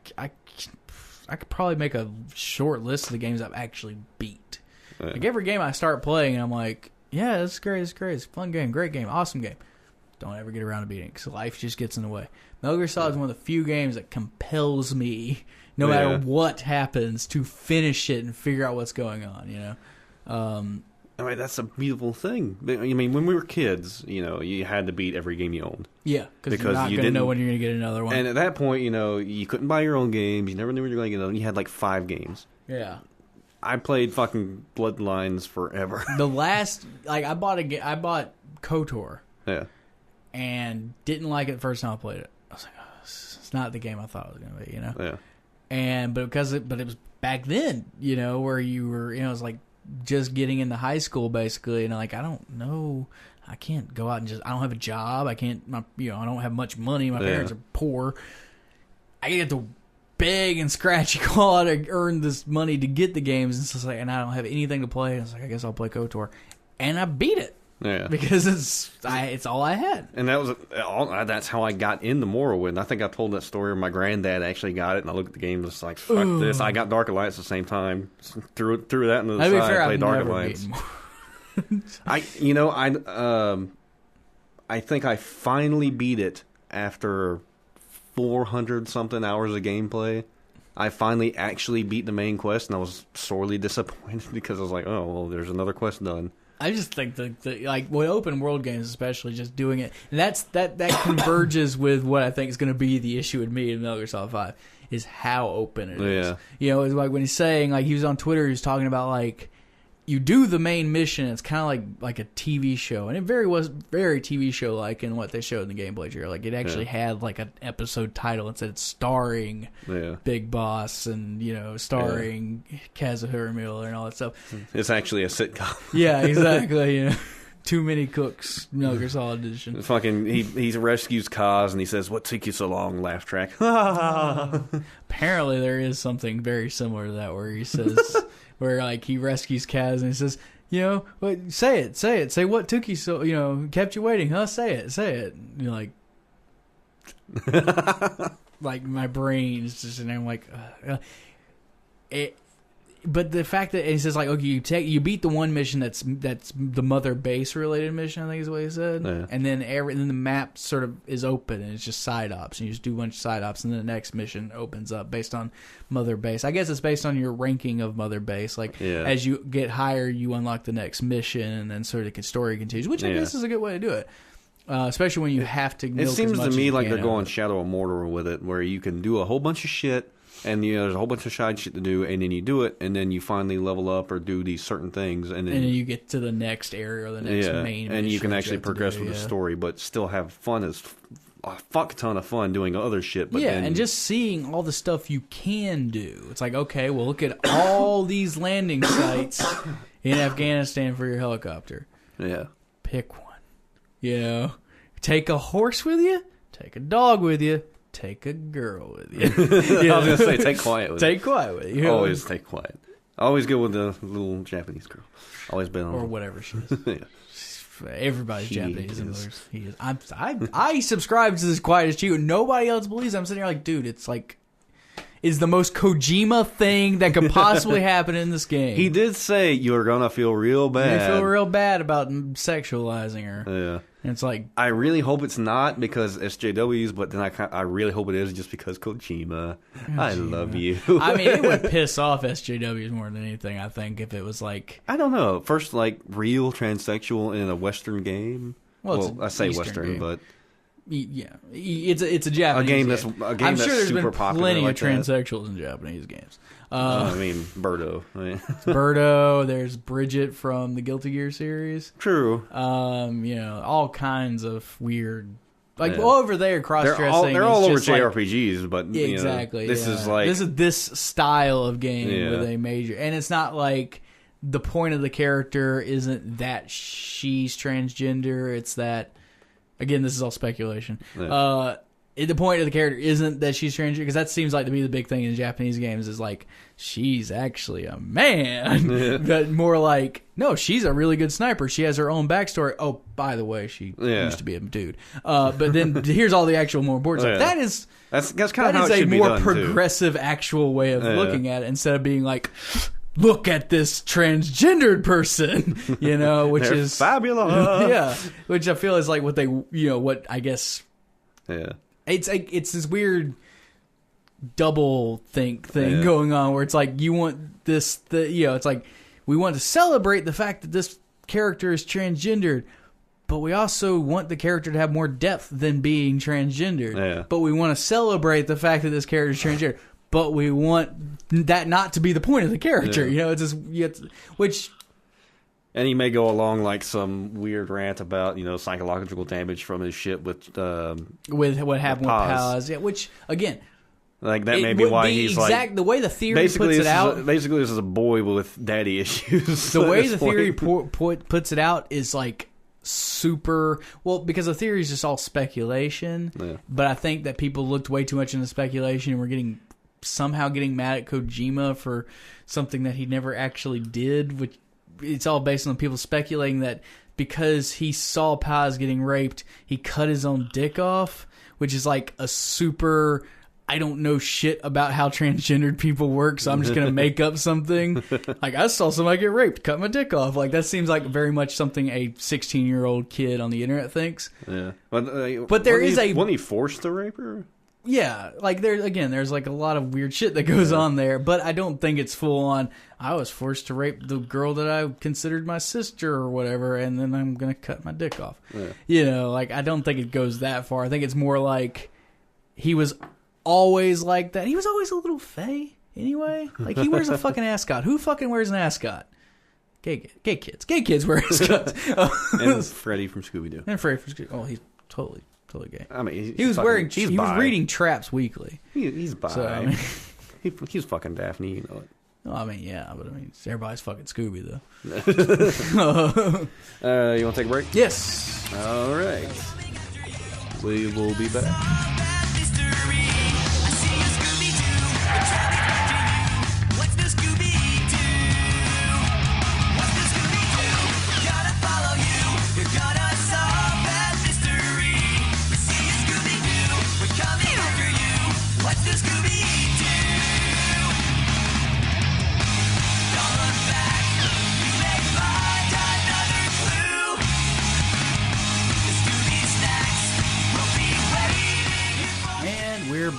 could probably make a short list of the games I've actually beat. Yeah. Like, every game I start playing, I'm like, yeah, this is great, it's a fun game, great game, awesome game. don't ever get around to beating it because life just gets in the way. Metal Gear Solid is one of the few games that compels me, no matter what happens, to finish it and figure out what's going on, you know? I mean, that's a beautiful thing. I mean, when we were kids, you know, you had to beat every game you owned. Yeah, because you're not going to know when you're going to get another one. And at that point, you know, you couldn't buy your own games. You never knew when you were going to get them. You had like 5 games. Yeah. I played fucking Bloodlines forever. The last, like, I bought KOTOR. Yeah. And didn't like it the first time I played it. I was like, oh, it's not the game I thought it was going to be, you know? Yeah. But it was back then, you know, where you were, you know, it was like just getting into high school basically, and like, I don't know, I can't go out and I don't have a job, I don't have much money, my parents are poor, I get to beg and scratch and claw to earn this money to get the games, and so it's like, and I don't have anything to play. I was like, I guess I'll play KOTOR, and I beat it. Yeah, because it's all I had, and that's how I got into Morrowind. I think I told that story where my granddad actually got it, and I looked at the game and was like, "Fuck this!" I got Dark Alliance at the same time, threw that into the side, played Dark Alliance. I think I finally beat it after 400 something hours of gameplay. I finally actually beat the main quest, and I was sorely disappointed because I was like, "Oh well, there's another quest done." I just think like with open world games, especially, just doing it, and that converges with what I think is going to be the issue with me in Metal Gear Solid 5 is how open it is. Yeah. You know, it's like when he's saying, like, he was on Twitter, he was talking about like, you do the main mission, it's kind of like a TV show, and it was very TV show like in what they showed in the gameplay trailer. Like, it actually had like an episode title and said it's starring Big Boss and, you know, starring Kazuhira Miller and all that stuff. It's actually a sitcom. Yeah, exactly. You know, Too Many Cooks, Metal Gear Solid Edition. Fucking, he rescues Kaz and he says, "What took you so long?" Laugh track. Apparently, there is something very similar to that where he says. Where, like, he rescues Kaz and he says, you know, say it. Say what took you so, you know, kept you waiting, huh? Say it. And you're like, like, my brain is just, and I'm like, but the fact that he says, like, okay, you beat the one mission that's the mother base related mission, I think is what he said, and then the map sort of is open and it's just side ops, and you just do a bunch of side ops, and then the next mission opens up based on mother base. I guess it's based on your ranking of mother base. Like, as you get higher, you unlock the next mission, and then sort of the story continues, which I guess is a good way to do it. Especially when you have to. It seems to me like they're going Shadow of Mordor with it, where you can do a whole bunch of shit. And, you know, there's a whole bunch of side shit to do, and then you do it, and then you finally level up or do these certain things. And then you get to the next area or the next main mission. And you can actually progress with the story, but still have fun as a fuck ton of fun doing other shit. But and just seeing all the stuff you can do. It's like, okay, well, look at all these landing sites in Afghanistan for your helicopter. Yeah. Pick one. You know, take a horse with you, take a dog with you. Take a girl with you. I was going to say, take quiet with you. Take quiet with you. Always take quiet. Always go with the little Japanese girl. Always been on. Or whatever she is. Everybody's Japanese. He is. I subscribe to this quiet as cheat. Nobody else believes. I'm sitting here like, dude, it's like, is the most Kojima thing that could possibly happen in this game. He did say you're going to feel real bad. You feel real bad about sexualizing her. Yeah. And it's like, I really hope it's not because SJWs, but then I really hope it is just because Kojima. I love you. I mean, it would piss off SJWs more than anything, I think, if it was like, I don't know. First, like, real transsexual in a Western game. Well, I say Eastern Western, game. But yeah, it's a Japanese game. I'm sure there's super been popular plenty like of transsexuals in Japanese games. I mean, Birdo. Birdo. There's Bridget from the Guilty Gear series. True. You know, all kinds of weird. Like, over there, cross-dressing. They're all over JRPGs, but exactly. This is like this style of game with a major, and it's not like the point of the character isn't that she's transgender. It's that, again, this is all speculation. Yeah. The point of the character isn't that she's transgender, because that seems like to be the big thing in Japanese games is like, she's actually a man. But more like, no, she's a really good sniper. She has her own backstory. Oh, by the way, she used to be a dude. But then here's all the actual more important stuff. That's kind of how it should be done, a more progressive actual way of looking at it, instead of being like, look at this transgendered person, you know, which They're is fabulous. yeah, which I feel is like what they, you know, what I guess. Yeah. It's like, it's this weird double think thing going on where it's like you want this, you know, it's like we want to celebrate the fact that this character is transgendered, but we also want the character to have more depth than being transgendered. Yeah. But we want to celebrate the fact that this character is transgendered, but we want that not to be the point of the character. You know, it's just, which. And he may go along like some weird rant about, you know, psychological damage from his shit with what happened with Paz. Yeah, which, again, like that may be why he's like... The way the theory puts it out... Basically, this is a boy with daddy issues. The way the theory puts it out is like super... Well, because the theory is just all speculation. Yeah. But I think that people looked way too much into speculation and were somehow getting mad at Kojima for something that he never actually did, which... It's all based on people speculating that because he saw Paz getting raped, he cut his own dick off, which is like a super, I don't know shit about how transgendered people work, so I'm just going to make up something. Like, I saw somebody get raped, cut my dick off. Like, that seems like very much something a 16-year-old kid on the internet thinks. Yeah. But there is Wasn't he forced to rape her? Yeah, like there's like a lot of weird shit that goes on there, but I don't think it's full on. I was forced to rape the girl that I considered my sister or whatever, and then I'm gonna cut my dick off. Yeah. You know, like I don't think it goes that far. I think it's more like he was always like that. He was always a little fey anyway. Like he wears a fucking ascot. Who fucking wears an ascot? Gay kids. Gay kids wear ascots. And Freddy from Scooby-Doo. And Freddy from Scooby-Doo. Oh, he's totally gay. I mean, he was reading Traps Weekly. He's bi. So, I mean, he's fucking Daphne, you know it. Well, I mean, yeah, but I mean, everybody's fucking Scooby though. You want to take a break? Yes. All right. We will be back.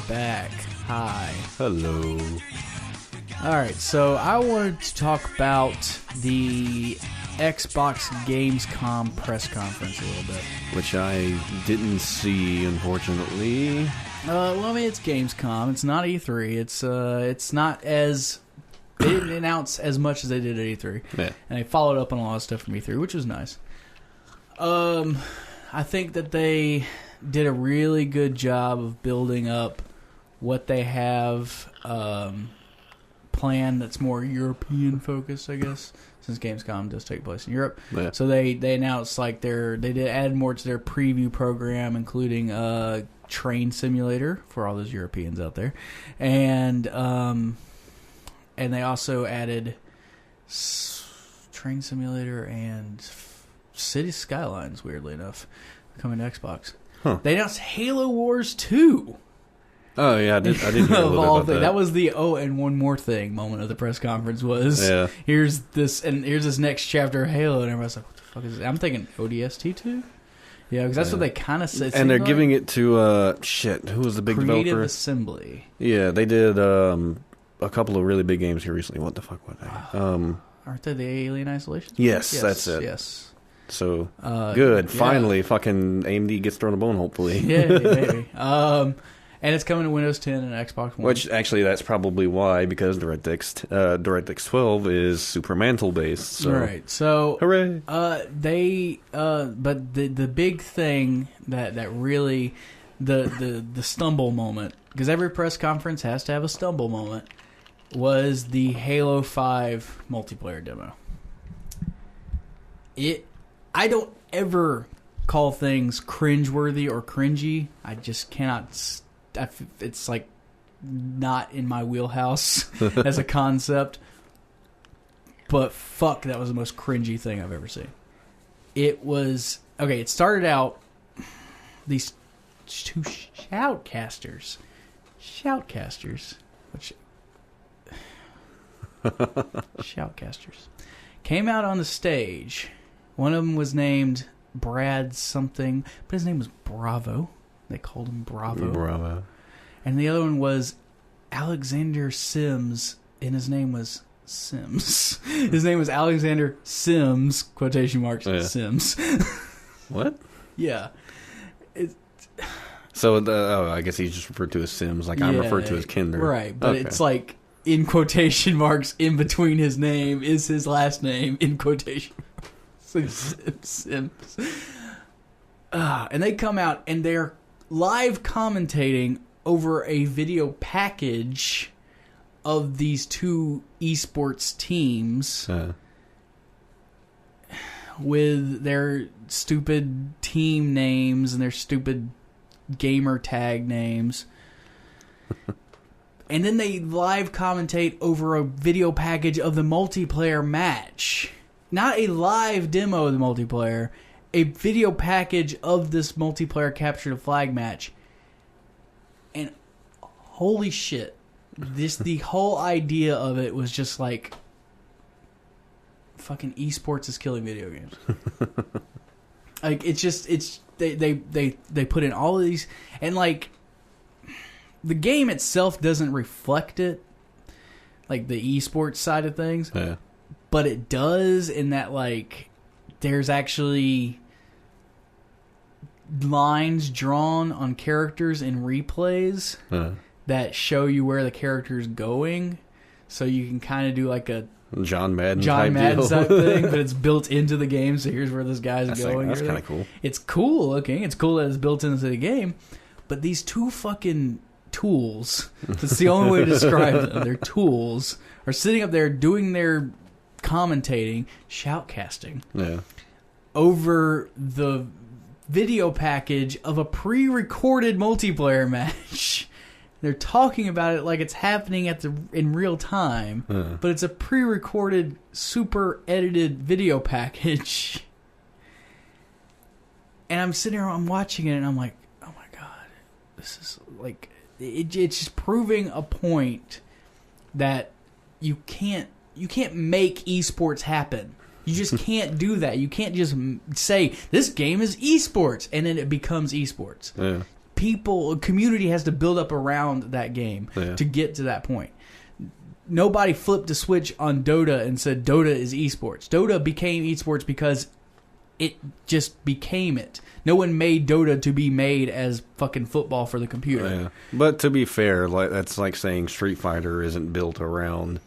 Back. Hi. Hello. Alright, so I wanted to talk about the Xbox Gamescom press conference a little bit. Which I didn't see, unfortunately. Well, I mean, it's Gamescom. It's not E3. It's not as... They didn't announce as much as they did at E3. Yeah. And they followed up on a lot of stuff from E3, which was nice. I think that they did a really good job of building up what they have planned that's more European focused, I guess, since Gamescom does take place in Europe. Yeah. So they announced like they did add more to their preview program, including Train Simulator for all those Europeans out there, and they also added Train Simulator and City Skylines, weirdly enough, coming to Xbox. Huh. They announced Halo Wars 2. Oh, yeah, I did hear a little bit about that. That was the and one more thing moment of the press conference was, here's this next chapter of Halo, and everybody's like, what the fuck is this? I'm thinking ODST 2? Yeah, because that's what they kind of said. And they're giving it to, who was the big developer? Creative Assembly. Yeah, they did a couple of really big games here recently. What the fuck were they? Aren't they the Alien Isolation? Yes, that's it. Yes. So, good. Finally, fucking AMD gets thrown a bone, hopefully. Yeah, maybe. And it's coming to Windows 10 and Xbox One. Which, actually, that's probably why, because DirectX 12 is Super Mantle-based. So. Right. So, hooray! But the big thing that really, the stumble moment, because every press conference has to have a stumble moment, was the Halo 5 multiplayer demo. I don't ever call things cringeworthy or cringy. I just cannot. It's like not in my wheelhouse as a concept. But fuck, that was the most cringy thing I've ever seen. It was okay. It started out these two shoutcasters, which Shoutcasters. Came out on the stage. One of them was named Brad something, but his name was Bravo. They called him Bravo. And the other one was Alexander Sims, and his name was Sims. His name was Alexander Sims, quotation marks, Sims. What? Yeah. So, I guess he's just referred to as Sims, like I'm referred to as Kinder. Right, but it's like in quotation marks in between his name is his last name in quotation marks. Sims. And they come out and they're live commentating over a video package of these two esports teams with their stupid team names and their stupid gamer tag names. And then they live commentate over a video package of the multiplayer match. Not a live demo of the multiplayer, a video package of this multiplayer capture the flag match. And holy shit, the whole idea of it was just like, fucking esports is killing video games. Like they put in all of these, and like the game itself doesn't reflect it, like the esports side of things. Yeah. But it does in that like there's actually lines drawn on characters in replays that show you where the character's going, so you can kind of do like a John Madden type thing, but it's built into the game, so here's where this guy's going. That's kind of cool. It's cool looking. It's cool that it's built into the game, but these two fucking tools, that's the only way to describe them, they're tools, are sitting up there doing their commentating, shoutcasting, over the video package of a pre-recorded multiplayer match. They're talking about it like it's happening in real time, but it's a pre-recorded, super edited video package. And I'm sitting here, I'm watching it, and I'm like, oh my god, this is like, it's just proving a point that you can't make esports happen. You just can't do that. You can't just say, this game is esports, and then it becomes esports. Yeah. A community has to build up around that game to get to that point. Nobody flipped a switch on Dota and said Dota is esports. Dota became esports because it just became it. No one made Dota to be made as fucking football for the computer. Yeah. But to be fair, that's like saying Street Fighter isn't built around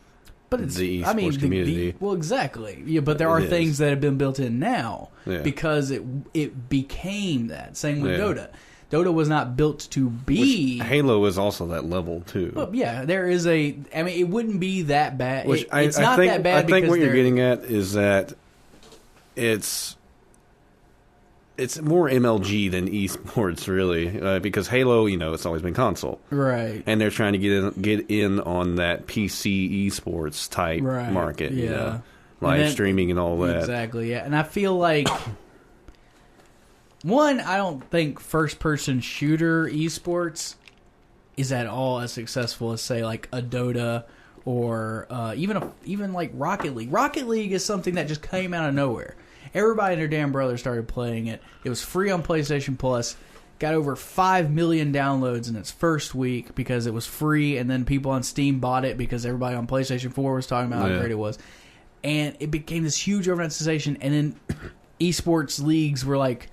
the esports community. Well, exactly. Yeah, but there are things that have been built in now because it became that. Same with Dota. Dota was not built to be... Which Halo is also that level, too. Well, yeah, there is a... I mean, it wouldn't be that bad. It's not that bad because I think what you're getting at is that it's more MLG than esports, really, because Halo, it's always been console. Right. And they're trying to get in on that PC esports type market. Yeah. Live streaming and all that. Exactly, yeah. And I feel like... One, I don't think first-person shooter esports is at all as successful as, say, like a Dota or even like Rocket League. Rocket League is something that just came out of nowhere. Everybody and their damn brother started playing it. It was free on PlayStation Plus. Got over 5 million downloads in its first week because it was free, and then people on Steam bought it because everybody on PlayStation 4 was talking about how great it was. And it became this huge overnight sensation, and then esports leagues were like,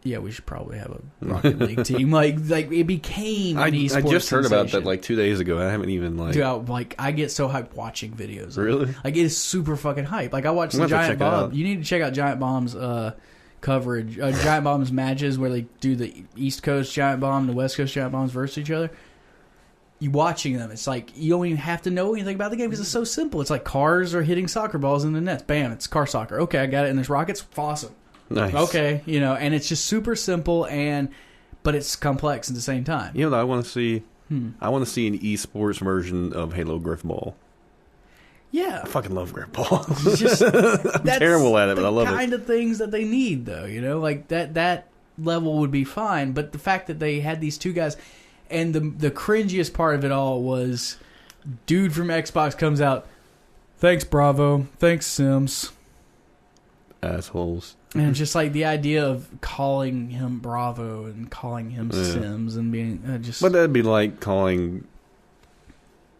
yeah, we should probably have a Rocket League team. Like it became an esports I just heard sensation. about that like 2 days ago. I haven't even Dude, I get so hyped watching videos. Really? Like it is super fucking hype. Like I watched the Giant Bomb. You need to check out Giant Bomb's coverage. Giant Bomb's matches where they do the East Coast Giant Bomb, the West Coast Giant Bombs versus each other. You watching them, it's like you don't even have to know anything about the game because it's so simple. It's like cars are hitting soccer balls in the nets. Bam, it's car soccer. Okay, I got it. And there's rockets. Awesome. Nice. Okay, and it's just super simple, but it's complex at the same time. You know what I want to see? I want to see an esports version of Halo Griffball. Yeah. I fucking love Griffball. I'm terrible at it, but I love it. The kind of things that they need, though, like that level would be fine, but the fact that they had these two guys, and the cringiest part of it all was dude from Xbox comes out, Thanks, Bravo. Thanks, Sims. Assholes. And just like the idea of calling him Bravo and calling him Sims and being just... But that'd be like calling...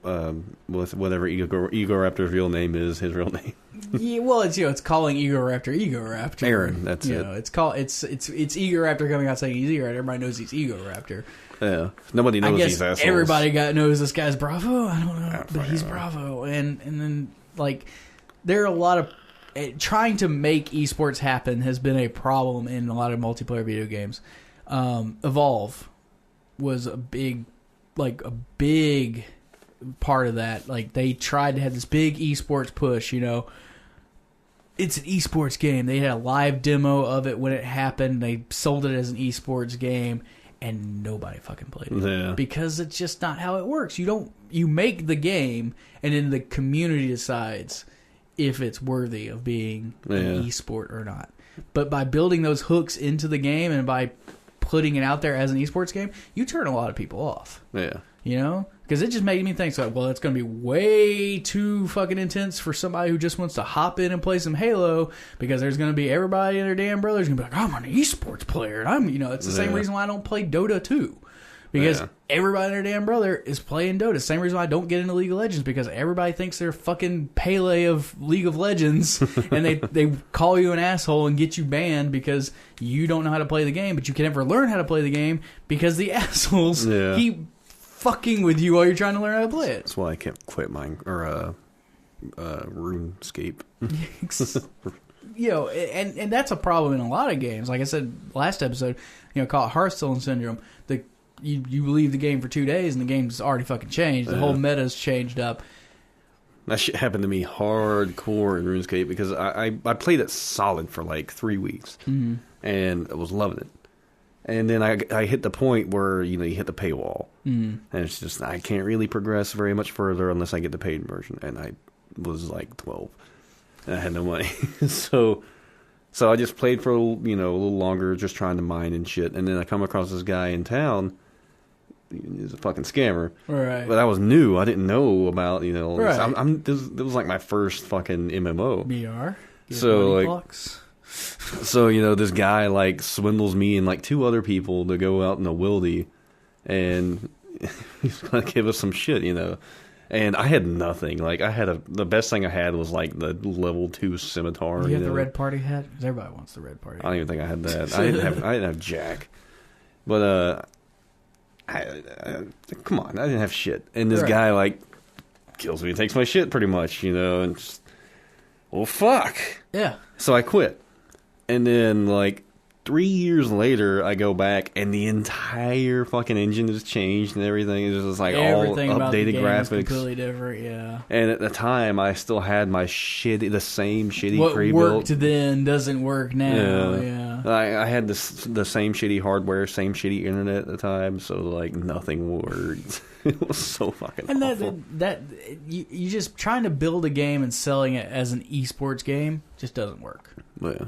whatever Egoraptor's real name is, his real name. Yeah, well, it's calling Egoraptor. Aaron, that's it. It's Egoraptor coming out saying he's Egoraptor. Everybody knows he's Egoraptor. Yeah, nobody knows these assholes. Everybody knows this guy's Bravo. I don't know, but he's Bravo. And then like there are a lot of trying to make esports happen has been a problem in a lot of multiplayer video games. Evolve was a big part of that. Like they tried to have this big esports push, it's an esports game. They had a live demo of it when it happened. They sold it as an esports game and nobody fucking played it. Yeah. Because it's just not how it works. You make the game and then the community decides if it's worthy of being an esport or not. But by building those hooks into the game and by putting it out there as an esports game, you turn a lot of people off. Yeah. Because it just made me think, it's going to be way too fucking intense for somebody who just wants to hop in and play some Halo, because there's going to be everybody and their damn brothers going to be like, I'm an esports player. And I'm, it's the same reason why I don't play Dota 2. Because everybody and their damn brother is playing Dota. Same reason why I don't get into League of Legends, because everybody thinks they're fucking Pele of League of Legends, and they call you an asshole and get you banned because you don't know how to play the game, but you can never learn how to play the game because the assholes keep fucking with you while you're trying to learn how to play it. That's why I can't quit mine RuneScape. And that's a problem in a lot of games. Like I said last episode, call it Hearthstone syndrome. You leave the game for 2 days and the game's already fucking changed. The whole meta's changed up. That shit happened to me hardcore in RuneScape because I played it solid for like 3 weeks and I was loving it. And then I hit the point where, you hit the paywall. And it's just, I can't really progress very much further unless I get the paid version. And I was like 12. And I had no money. So I just played for a little longer, just trying to mine and shit. And then I come across this guy in town. He's a fucking scammer. Right. But I was new. I didn't know about, Right. This was like my first fucking MMO. BR? So, like... Blocks. So, this guy, like, swindles me and, like, 2 other people to go out in the wildy, and he's going to give us some shit, And I had nothing. Like, the best thing I had was, like, the level 2 scimitar. You have the red party hat? Because everybody wants the red party hat. I don't even think I had that. I didn't have jack. But, come on, I didn't have shit. And this guy, like, kills me and takes my shit, pretty much, and just, well, fuck. Yeah. So I quit. And then, like, 3 years later, I go back, and the entire fucking engine has changed and everything. It's just, like, everything all updated graphics. Is completely different, yeah. And at the time, I still had my the same shitty what pre-built. What worked then doesn't work now, yeah. I had the same shitty hardware, same shitty internet at the time, so, like, nothing worked. It was so fucking awful. You just trying to build a game and selling it as an esports game just doesn't work.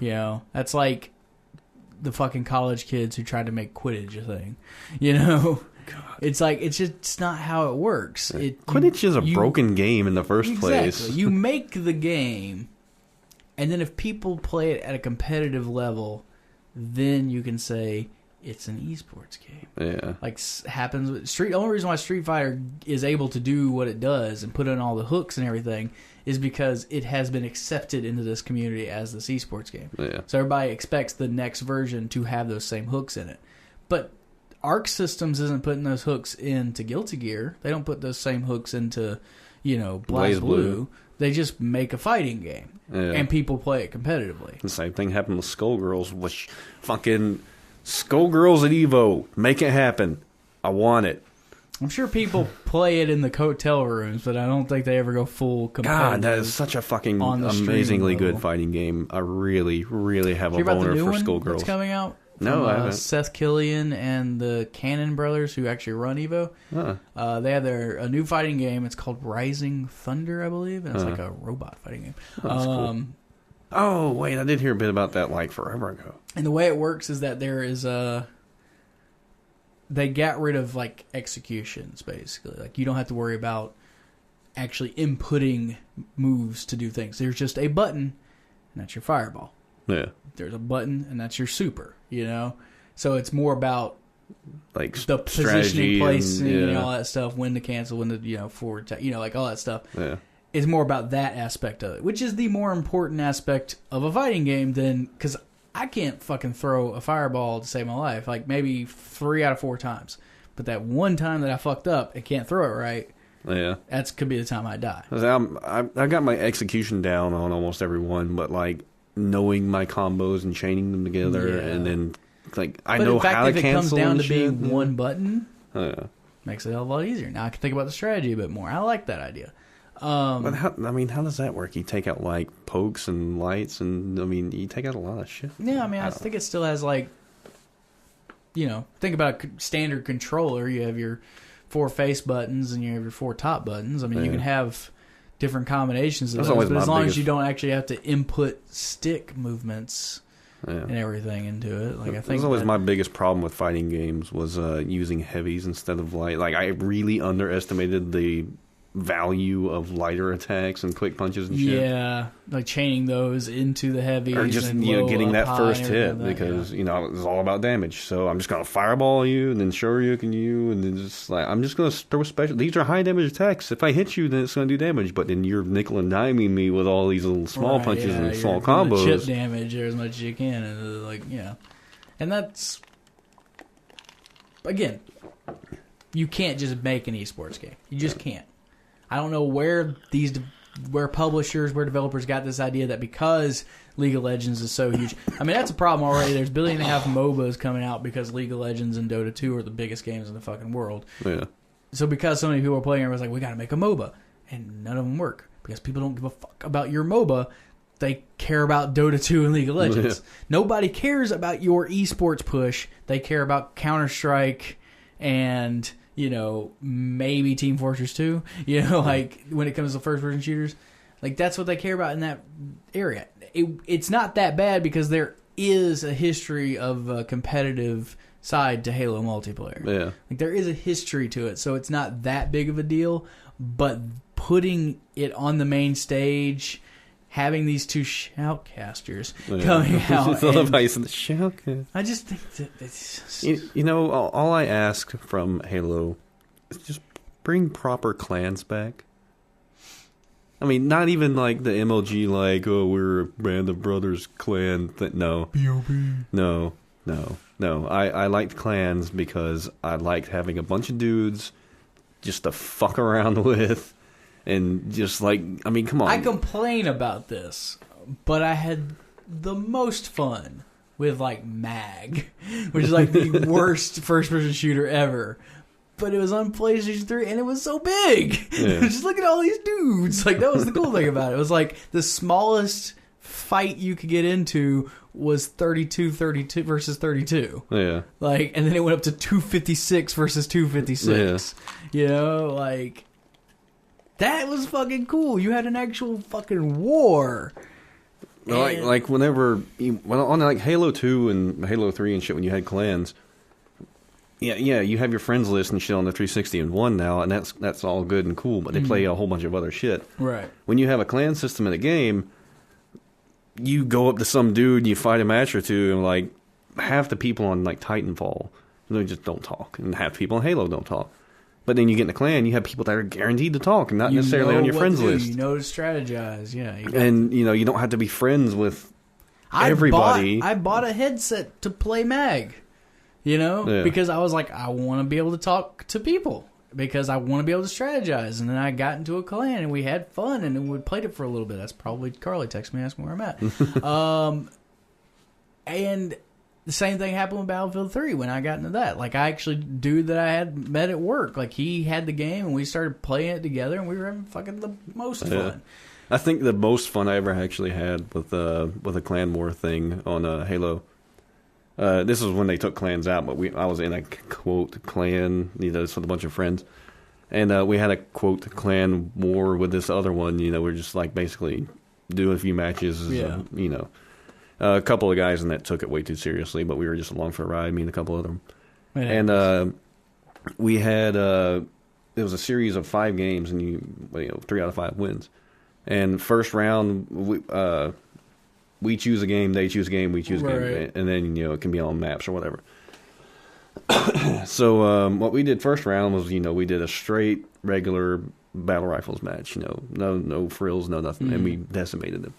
Yeah. That's like the fucking college kids who tried to make Quidditch a thing. God. It's like it's not how it works. Quidditch is a broken game in the first place. You make the game, and then if people play it at a competitive level, then you can say it's an esports game. Yeah. Like happens with Street. The only reason why Street Fighter is able to do what it does and put in all the hooks and everything is because it has been accepted into this community as this esports game. Yeah. So everybody expects the next version to have those same hooks in it. But Arc Systems isn't putting those hooks into Guilty Gear. They don't put those same hooks into, Blaze Blue. They just make a fighting game. Yeah. And people play it competitively. The same thing happened with Skullgirls, which fucking Skullgirls at EVO. Make it happen. I want it. I'm sure people play it in the hotel rooms, but I don't think they ever go full competitive. God, that is such a fucking amazingly good fighting game. I really, really have a boner for Skullgirls. That's coming out? No, I haven't. Seth Killian and the Cannon brothers, who actually run EVO. They have a new fighting game. It's called Rising Thunder, I believe, and it's like a robot fighting game. That's cool. Oh, wait, I did hear a bit about that like forever ago. And the way it works is that there is they got rid of like executions, basically. Like you don't have to worry about actually inputting moves to do things. There's just a button, and that's your fireball. Yeah. There's a button, and that's your super, you know? So it's more about like the positioning, placing, and all that stuff, when to cancel, when to, forward, like all that stuff. Yeah. It's more about that aspect of it, which is the more important aspect of a fighting game than, because I can't fucking throw a fireball to save my life, like maybe 3 out of 4 times. But that one time that I fucked up and can't throw it right, that could be the time I die. I got my execution down on almost every one, but like knowing my combos and chaining them together, and then like I know how to cancel. But in fact, if it comes down to being one button, makes it a hell of a lot easier. Now I can think about the strategy a bit more. I like that idea. But how does that work? You take out like pokes and lights, and you take out a lot of shit. Yeah, I think it still has like, think about a standard controller. You have your 4 face buttons and you have your 4 top buttons. You can have different combinations of those, but as long as you don't actually have to input stick movements and everything into it. Like I think that's always my biggest problem with fighting games was using heavies instead of light. Like I really underestimated the value of lighter attacks and quick punches and shit. Yeah, like chaining those into the heavies, or just getting that first hit because it's all about damage. So I'm just gonna fireball you and then Shoryuken you, and then just like I'm just gonna throw special. These are high damage attacks. If I hit you, then it's gonna do damage. But then you're nickel and diming me with all these little small punches and small combos. Chip damage as much as you can, and and that's again, you can't just make an esports game. You just can't. I don't know where publishers, where developers got this idea that because League of Legends is so huge. That's a problem already. There's 1.5 billion MOBAs coming out because League of Legends and Dota 2 are the biggest games in the fucking world. Yeah. So because so many people are playing, everyone's like, we got to make a MOBA. And none of them work because people don't give a fuck about your MOBA. They care about Dota 2 and League of Legends. Yeah. Nobody cares about your esports push. They care about Counter-Strike and... maybe Team Fortress 2, like when it comes to first-person shooters. Like, that's what they care about in that area. It's not that bad because there is a history of a competitive side to Halo multiplayer. Yeah. Like, there is a history to it, so it's not that big of a deal. But putting it on the main stage... having these 2 shoutcasters coming out. It's all about the shoutcast. I just think that it's just... all I ask from Halo is just bring proper clans back. Not even like the MLG, like, we're a band of brothers clan. No. B.O.B. No. I liked clans because I liked having a bunch of dudes just to fuck around with. And just like, come on. I complain about this, but I had the most fun with like MAG, which is like the worst first-person shooter ever. But it was on PlayStation 3, and it was so big. Yeah. Just look at all these dudes. Like, that was the cool thing about it. It was like the smallest fight you could get into was 32 versus 32. Yeah. Like, and then it went up to 256 versus 256. Yeah. Like... that was fucking cool. You had an actual fucking war. Like whenever on like Halo 2 and Halo 3 and shit, when you had clans, you have your friends list and shit on the 360 and 1 now, and that's all good and cool, but they play a whole bunch of other shit. Right. When you have a clan system in a game, you go up to some dude and you fight a match or two, and like half the people on like Titanfall, they just don't talk, and half the people on Halo don't talk. But then you get in a clan, you have people that are guaranteed to talk and not necessarily on your friends list. You know to strategize, and you don't have to be friends with everybody. I bought a headset to play MAG, because I was like, I want to be able to talk to people because I want to be able to strategize. And then I got into a clan and we had fun and then we played it for a little bit. That's probably Carly texted me asking where I'm at. And the same thing happened with Battlefield 3 when I got into that. Like, I actually, dude that I had met at work, like, he had the game and we started playing it together and we were having fucking the most fun. I think the most fun I ever actually had with a clan war thing on Halo. This was when they took clans out, but I was in a quote clan, with a bunch of friends, and we had a quote clan war with this other one. We're just like basically doing a few matches, a couple of guys in that took it way too seriously, but we were just along for a ride, me and a couple of them. Yeah. And we had, it was a series of 5 games, and you know 3 out of 5 wins. And first round, we choose a game, they choose a game, we choose a game, and then you know it can be on maps or whatever. So what we did first round was, you know, we did a straight regular battle rifles match. You know, no frills, no nothing, and we decimated them.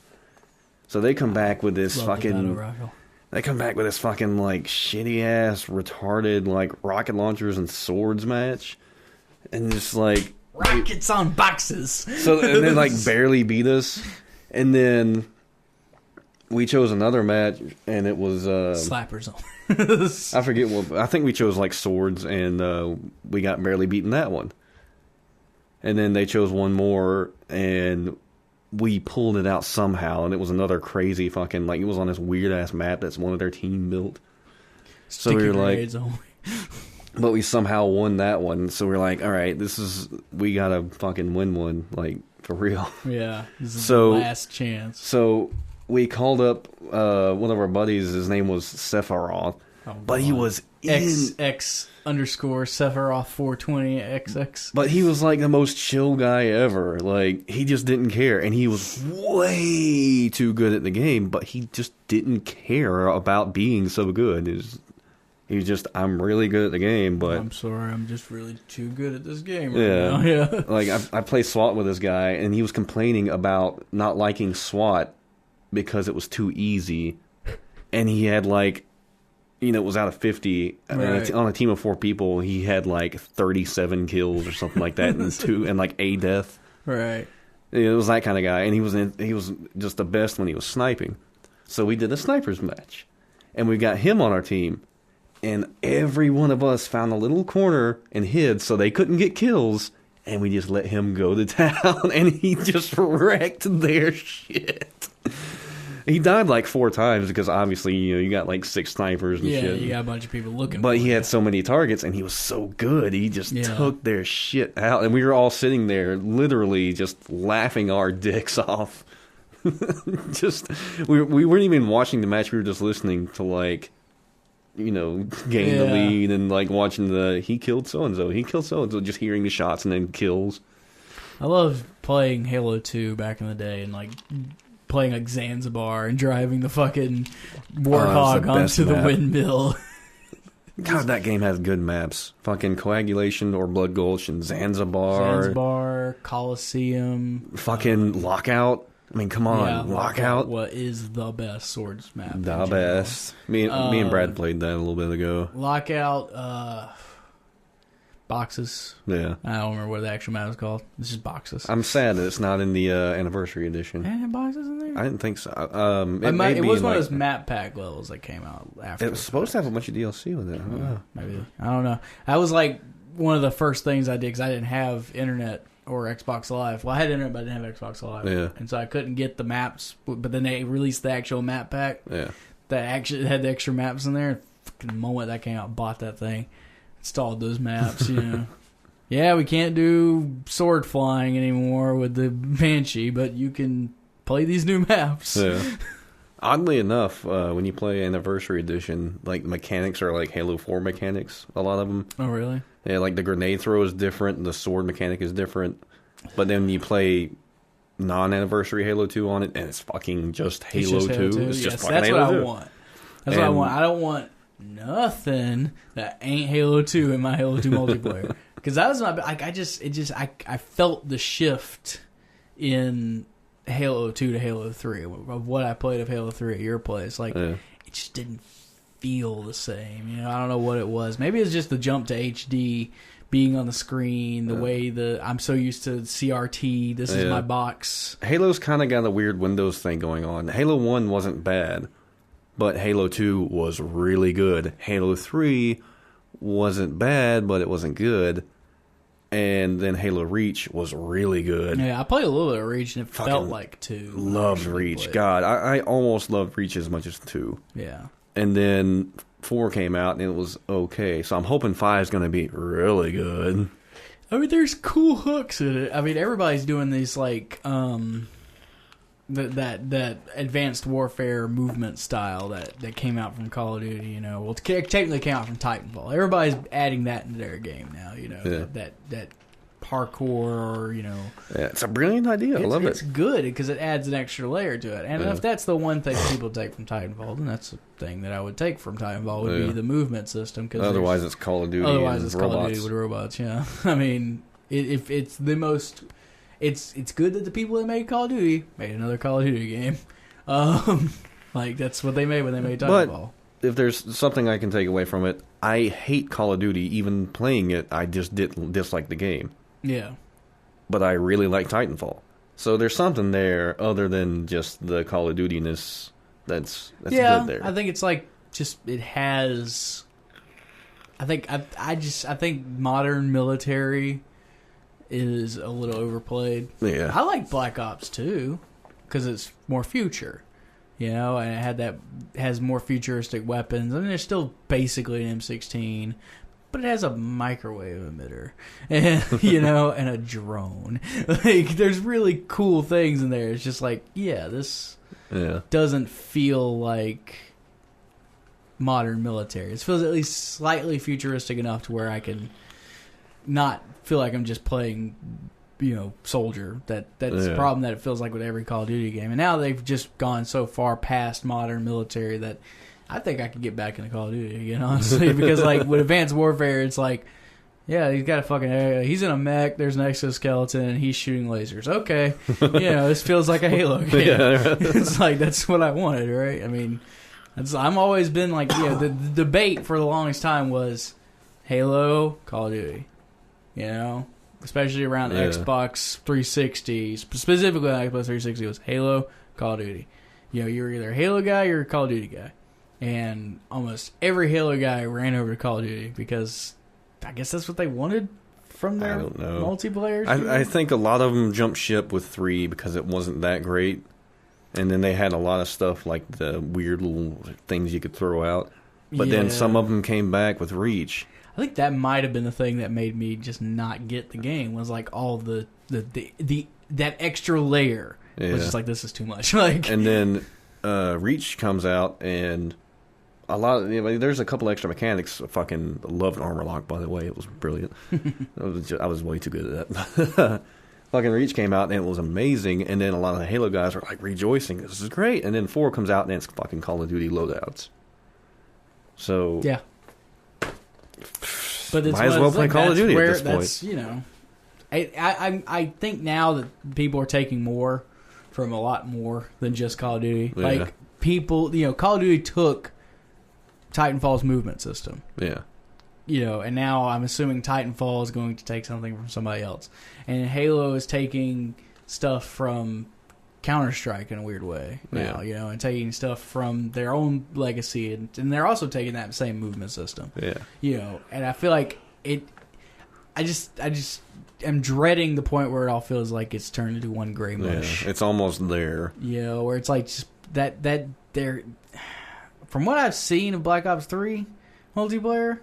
So they come back with this fucking. They come back with this fucking like shitty ass retarded like rocket launchers and swords match, and just like rockets on boxes. So and they like barely beat us, and then we chose another match, and it was slappers on. I forget what. I think we chose like swords, and we got barely beaten that one. And then they chose one more, and we pulled it out somehow, and it was another crazy fucking like it was on this weird ass map that's one of their team built. So we were like, but we somehow won that one. So we're like, all right, we gotta fucking win one, like for real. Yeah, this is the last chance. So we called up one of our buddies. His name was Sephiroth, but he was X underscore Sephiroth 420 XX. But he was like the most chill guy ever. Like he just didn't care, and he was way too good at the game. But he just didn't care about being so good. He was just, I'm really good at the game, but I'm sorry, I'm just really too good at this game right now. Yeah. Like I played SWAT with this guy, and he was complaining about not liking SWAT because it was too easy, and he had like, you know, it was out of 50 right. On a team of 4 people. He had like 37 kills or something like that, and like a death. Right. It was that kind of guy, and he was just the best when he was sniping. So we did a snipers match, and we got him on our team, and every one of us found a little corner and hid so they couldn't get kills. And we just let him go to town, and he just wrecked their shit. He died like 4 times because obviously, you know, you got like 6 snipers and shit. Yeah, you got a bunch of people looking but for he had so many targets, and he was so good. He just took their shit out. And we were all sitting there literally just laughing our dicks off. We weren't even watching the match. We were just listening to like, you know, gain the lead and like watching he killed so-and-so, just hearing the shots and then kills. I loved playing Halo 2 back in the day and like playing like Zanzibar and driving the fucking Warthog onto the windmill. God, that game has good maps. Fucking Coagulation or Blood Gulch and Zanzibar, Coliseum, fucking Lockout. I mean, come on, Lockout. What is the best swords map? The best. Me and Brad played that a little bit ago. Lockout, boxes. Yeah. I don't remember what the actual map is called. It's just boxes. I'm sad that it's not in the anniversary edition. They had boxes in there? I didn't think so. It was one of those map pack levels that came out after. It was supposed to have a bunch of DLC with it. Maybe. I don't know. That was like one of the first things I did because I didn't have internet or Xbox Live. Well, I had internet, but I didn't have Xbox Live. Yeah. And so I couldn't get the maps. But then they released the actual map pack. Yeah. That actually had the extra maps in there. The moment that came out, bought that thing, installed those maps. You know. Yeah, we can't do sword flying anymore with the Banshee, but you can play these new maps. Yeah. Oddly enough, when you play Anniversary Edition, like mechanics are like Halo 4 mechanics. A lot of them. Oh, really? Yeah, like the grenade throw is different, the sword mechanic is different. But then you play non-Anniversary Halo 2 on it, and it's fucking just Halo 2. It's just fucking that's Halo what 2. I want. That's what I want. I don't want nothing that ain't Halo 2 in my Halo 2 multiplayer. Because that was my like. I felt the shift in Halo 2 to Halo 3 of what I played of Halo 3 at your place. Like it just didn't feel the same. You know, I don't know what it was. Maybe it's just the jump to HD, being on the screen, the way I'm so used to CRT. This is my box. Halo's kind of got a weird Windows thing going on. Halo 1 wasn't bad, but Halo 2 was really good. Halo 3 wasn't bad, but it wasn't good. And then Halo Reach was really good. Yeah, I played a little bit of Reach, and it felt like 2. Loved Reach. God, I almost loved Reach as much as 2. Yeah. And then 4 came out, and it was okay. So I'm hoping 5 is going to be really good. I mean, there's cool hooks in it. I mean, everybody's doing these, like, that advanced warfare movement style that came out from Call of Duty, you know. Well, it technically came out from Titanfall. Everybody's adding that into their game now, you know. Yeah. That parkour or, you know. Yeah, it's a brilliant idea. I love it. It's good because it adds an extra layer to it. And if that's the one thing people take from Titanfall, then that's the thing that I would take from Titanfall would be the movement system. Cause otherwise, it's Call of Duty. Otherwise, it's robots. Call of Duty with robots. Yeah, I mean, if it's the most, it's good that the people that made Call of Duty made another Call of Duty game. Like that's what they made when they made Titanfall. But if there's something I can take away from it, I hate Call of Duty. Even playing it, I just didn't dislike the game. Yeah. But I really like Titanfall. So there's something there other than just the Call of Duty-ness that's good there. I think it's like just it has. I think modern military is a little overplayed. Yeah. I like Black Ops 2 because it's more future, you know, and it has more futuristic weapons. I mean, it's still basically an M16. But it has a microwave emitter, and you know, and a drone. Like, there's really cool things in there. It's just like, this doesn't feel like modern military. It feels at least slightly futuristic enough to where I can not feel like I'm just playing, you know, soldier. That's the problem that it feels like with every Call of Duty game. And now they've just gone so far past modern military that I think I could get back into Call of Duty again, honestly, because like with Advanced Warfare, it's like, he's got a fucking, he's in a mech, there's an exoskeleton, and he's shooting lasers. Okay, you know, this feels like a Halo game. It's like that's what I wanted, right? I mean, I'm always been like, the debate for the longest time was Halo, Call of Duty, you know, especially around Xbox 360, specifically on Xbox 360 was Halo, Call of Duty. You know, you're either a Halo guy or a Call of Duty guy. And almost every Halo guy ran over to Call of Duty because I guess that's what they wanted from their multiplayer. I think a lot of them jumped ship with 3 because it wasn't that great. And then they had a lot of stuff like the weird little things you could throw out. But then some of them came back with Reach. I think that might have been the thing that made me just not get the game was like all the that extra layer was just like, this is too much. Like, and then Reach comes out and a lot of, there's a couple extra mechanics. I fucking loved Armor Lock, by the way. It was brilliant. I was way too good at that. Fucking Reach came out and it was amazing. And then a lot of the Halo guys were like rejoicing. This is great. And then 4 comes out and it's fucking Call of Duty loadouts. So yeah, but it's might as well play Call of Duty at this point. That's, you know, I think now that people are taking more from a lot more than just Call of Duty. Yeah. Like people, you know, Call of Duty took Titanfall's movement system. Yeah. You know, and now I'm assuming Titanfall is going to take something from somebody else. And Halo is taking stuff from Counter-Strike in a weird way now, you know, and taking stuff from their own legacy. And they're also taking that same movement system. Yeah. You know, and I feel like I just am dreading the point where it all feels like it's turned into one gray mush. Yeah, it's almost there. You know, where it's like just that they're... From what I've seen of Black Ops 3 multiplayer,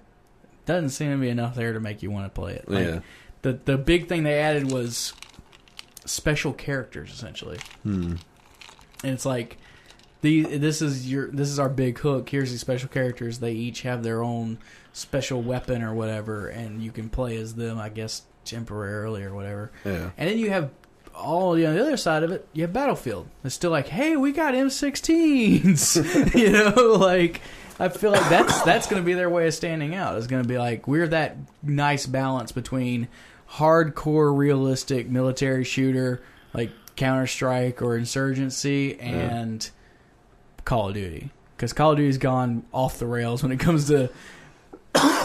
doesn't seem to be enough there to make you want to play it. Like, the big thing they added was special characters, essentially. And it's like, this is our big hook. Here's these special characters. They each have their own special weapon or whatever, and you can play as them, I guess, temporarily or whatever. Yeah. And then you have on the other side of it, you have Battlefield. It's still like, hey, we got M16s. You know, like, I feel like that's going to be their way of standing out. It's going to be like, we're that nice balance between hardcore, realistic military shooter like Counter-Strike or Insurgency and Call of Duty. Because Call of Duty's gone off the rails when it comes to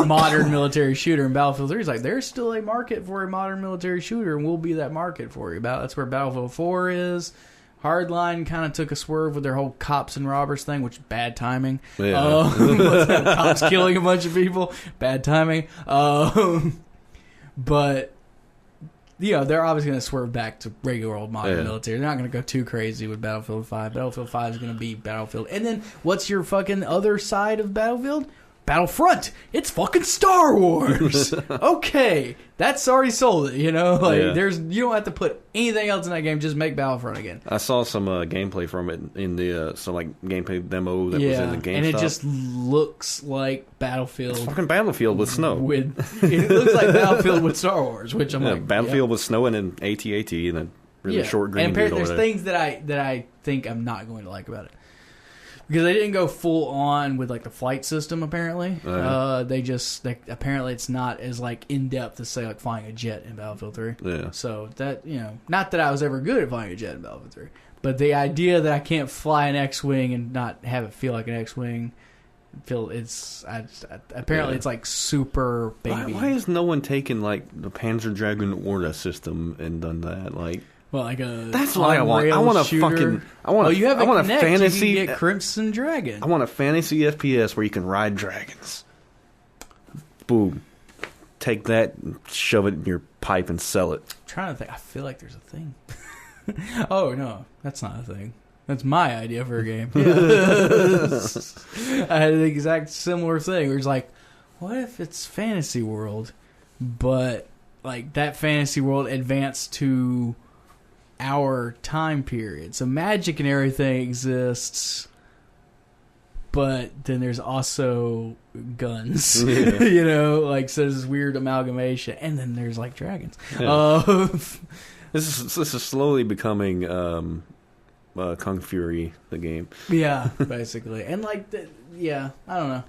modern military shooter, and Battlefield 3 is like, there's still a market for a modern military shooter, and we'll be that market for you. That's where Battlefield 4 is. Hardline kind of took a swerve with their whole cops and robbers thing, which is bad timing. Yeah. Cops killing a bunch of people, bad timing. But you know, they're obviously going to swerve back to regular old modern military. They're not going to go too crazy with Battlefield 5. Battlefield 5 is going to be Battlefield. And then what's your fucking other side of Battlefield Battlefront. It's fucking Star Wars. Okay, that's already sold it. You know, like you don't have to put anything else in that game. Just make Battlefront again. I saw some gameplay from it in the gameplay demo that was in the GameStop. And it just looks like Battlefield. It's fucking Battlefield with snow. It looks like Battlefield with Star Wars, which I'm like Battlefield with snow and an AT-AT and a really short green. And apparently, there's things that I think I'm not going to like about it. Because they didn't go full on with like the flight system. Apparently, apparently it's not as like in depth as say like flying a jet in Battlefield 3. Yeah. So that not that I was ever good at flying a jet in Battlefield 3, but the idea that I can't fly an X-wing and not have it feel like an X-wing, apparently it's like super baby. Why has no one taken like the Panzer Dragoon Orta system and done that? Like. Well, like that's what I want. I want a shooter. you have a fantasy. You can get Crimson Dragon. I want a fantasy FPS where you can ride dragons. Boom. Take that and shove it in your pipe and sell it. I'm trying to think. I feel like there's a thing. Oh no, that's not a thing. That's my idea for a game. Yeah. I had the exact similar thing. Where it's like, what if it's fantasy world, but like that fantasy world advanced to our time period. So magic and everything exists, but then there's also guns. Yeah. You know, like so there's this weird amalgamation, and then there's like dragons. Yeah. This is slowly becoming Kung Fury, the game. Yeah, basically, and like I don't know.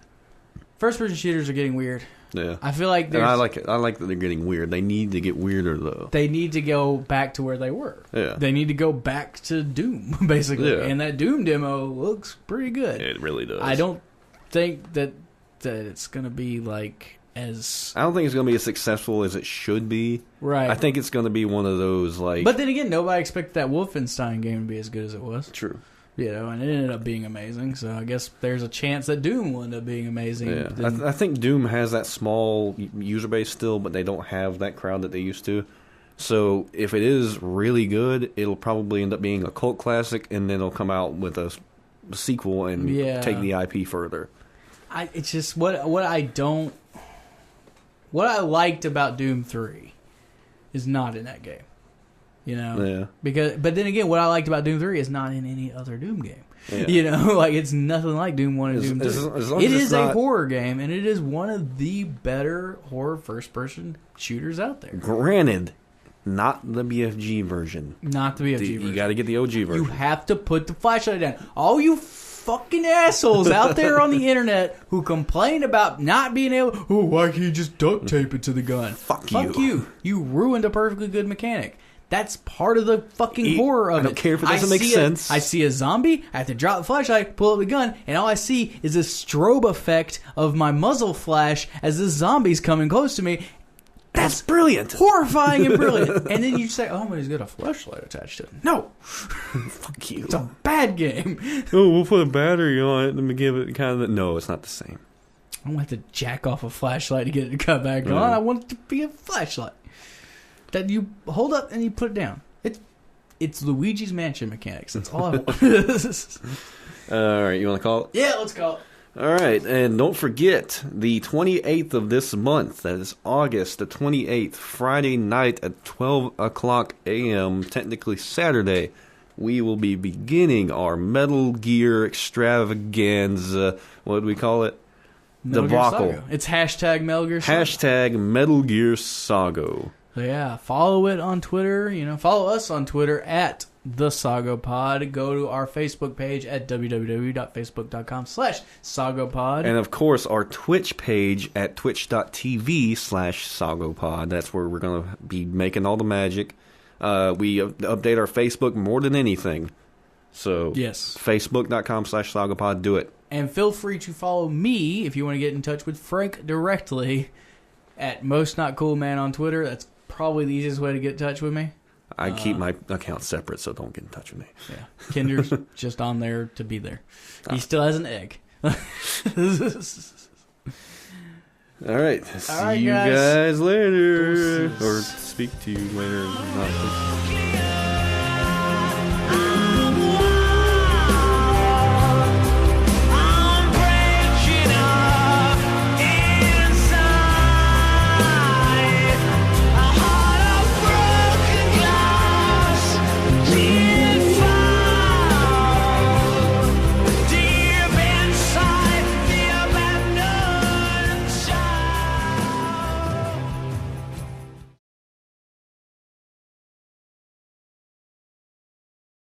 First person shooters are getting weird. Yeah, I feel like I like it. I like that they're getting weird. They need to get weirder though. They need to go back to where they were. Yeah, they need to go back to Doom basically. Yeah. And that Doom demo looks pretty good. It really does. I don't think that it's gonna be like as. I don't think it's gonna be as successful as it should be. Right. I think it's gonna be one of those like. But then again, nobody expected that Wolfenstein game to be as good as it was. True. You know, and it ended up being amazing. So I guess there's a chance that Doom will end up being amazing. Yeah, I think Doom has that small user base still, but they don't have that crowd that they used to. So if it is really good, it'll probably end up being a cult classic, and then it'll come out with a sequel and take the IP further. It's just what I liked about Doom 3 is not in that game. You know, but then again, what I liked about Doom 3 is not in any other Doom game. Yeah. You know, like it's nothing like Doom 1 and Doom 2. It is a horror game, and it is one of the better horror first-person shooters out there. Granted, not the BFG version. Not the BFG version. You got to get the OG version. You have to put the flashlight down. All you fucking assholes out there on the internet who complain about not being able. Oh, why can't you just duct tape it to the gun? Fuck you. You ruined a perfectly good mechanic. That's part of the fucking horror of it. I don't care if it doesn't make sense. I see a zombie, I have to drop the flashlight, pull up the gun, and all I see is a strobe effect of my muzzle flash as this zombie's coming close to me. That's brilliant. Horrifying and brilliant. And then you say, oh, but he's got a flashlight attached to it. No. Fuck you. It's a bad game. Oh, we'll put a battery on it and give it kind of... No, it's not the same. I don't have to jack off a flashlight to get it to come back on. I want it to be a flashlight that you hold up and you put it down. It's Luigi's Mansion mechanics. That's all I want. All right, you want to call it? Yeah, let's call it. All right, and don't forget, the 28th of this month, that is August the 28th, Friday night at 12 o'clock a.m., technically Saturday, we will be beginning our Metal Gear extravaganza. What do we call it? Debacle. It's hashtag Metal Gear SOGO. Hashtag Metal Gear SOGO. So yeah, follow it on Twitter. Follow us on Twitter at the SOGOpod. Go to our Facebook page at www.facebook.com/SOGOpod. And of course, our Twitch page at twitch.tv/SOGOpod. That's where we're going to be making all the magic. We update our Facebook more than anything. So yes, Facebook.com/SOGOpod. Do it. And feel free to follow me if you want to get in touch with Frank directly at Most Not Cool Man on Twitter. That's probably the easiest way to get in touch with me. I keep my account separate, so don't get in touch with me. Yeah, Kinder's just on there to be there. He still has an egg. All right. See you guys later. Or speak to you later.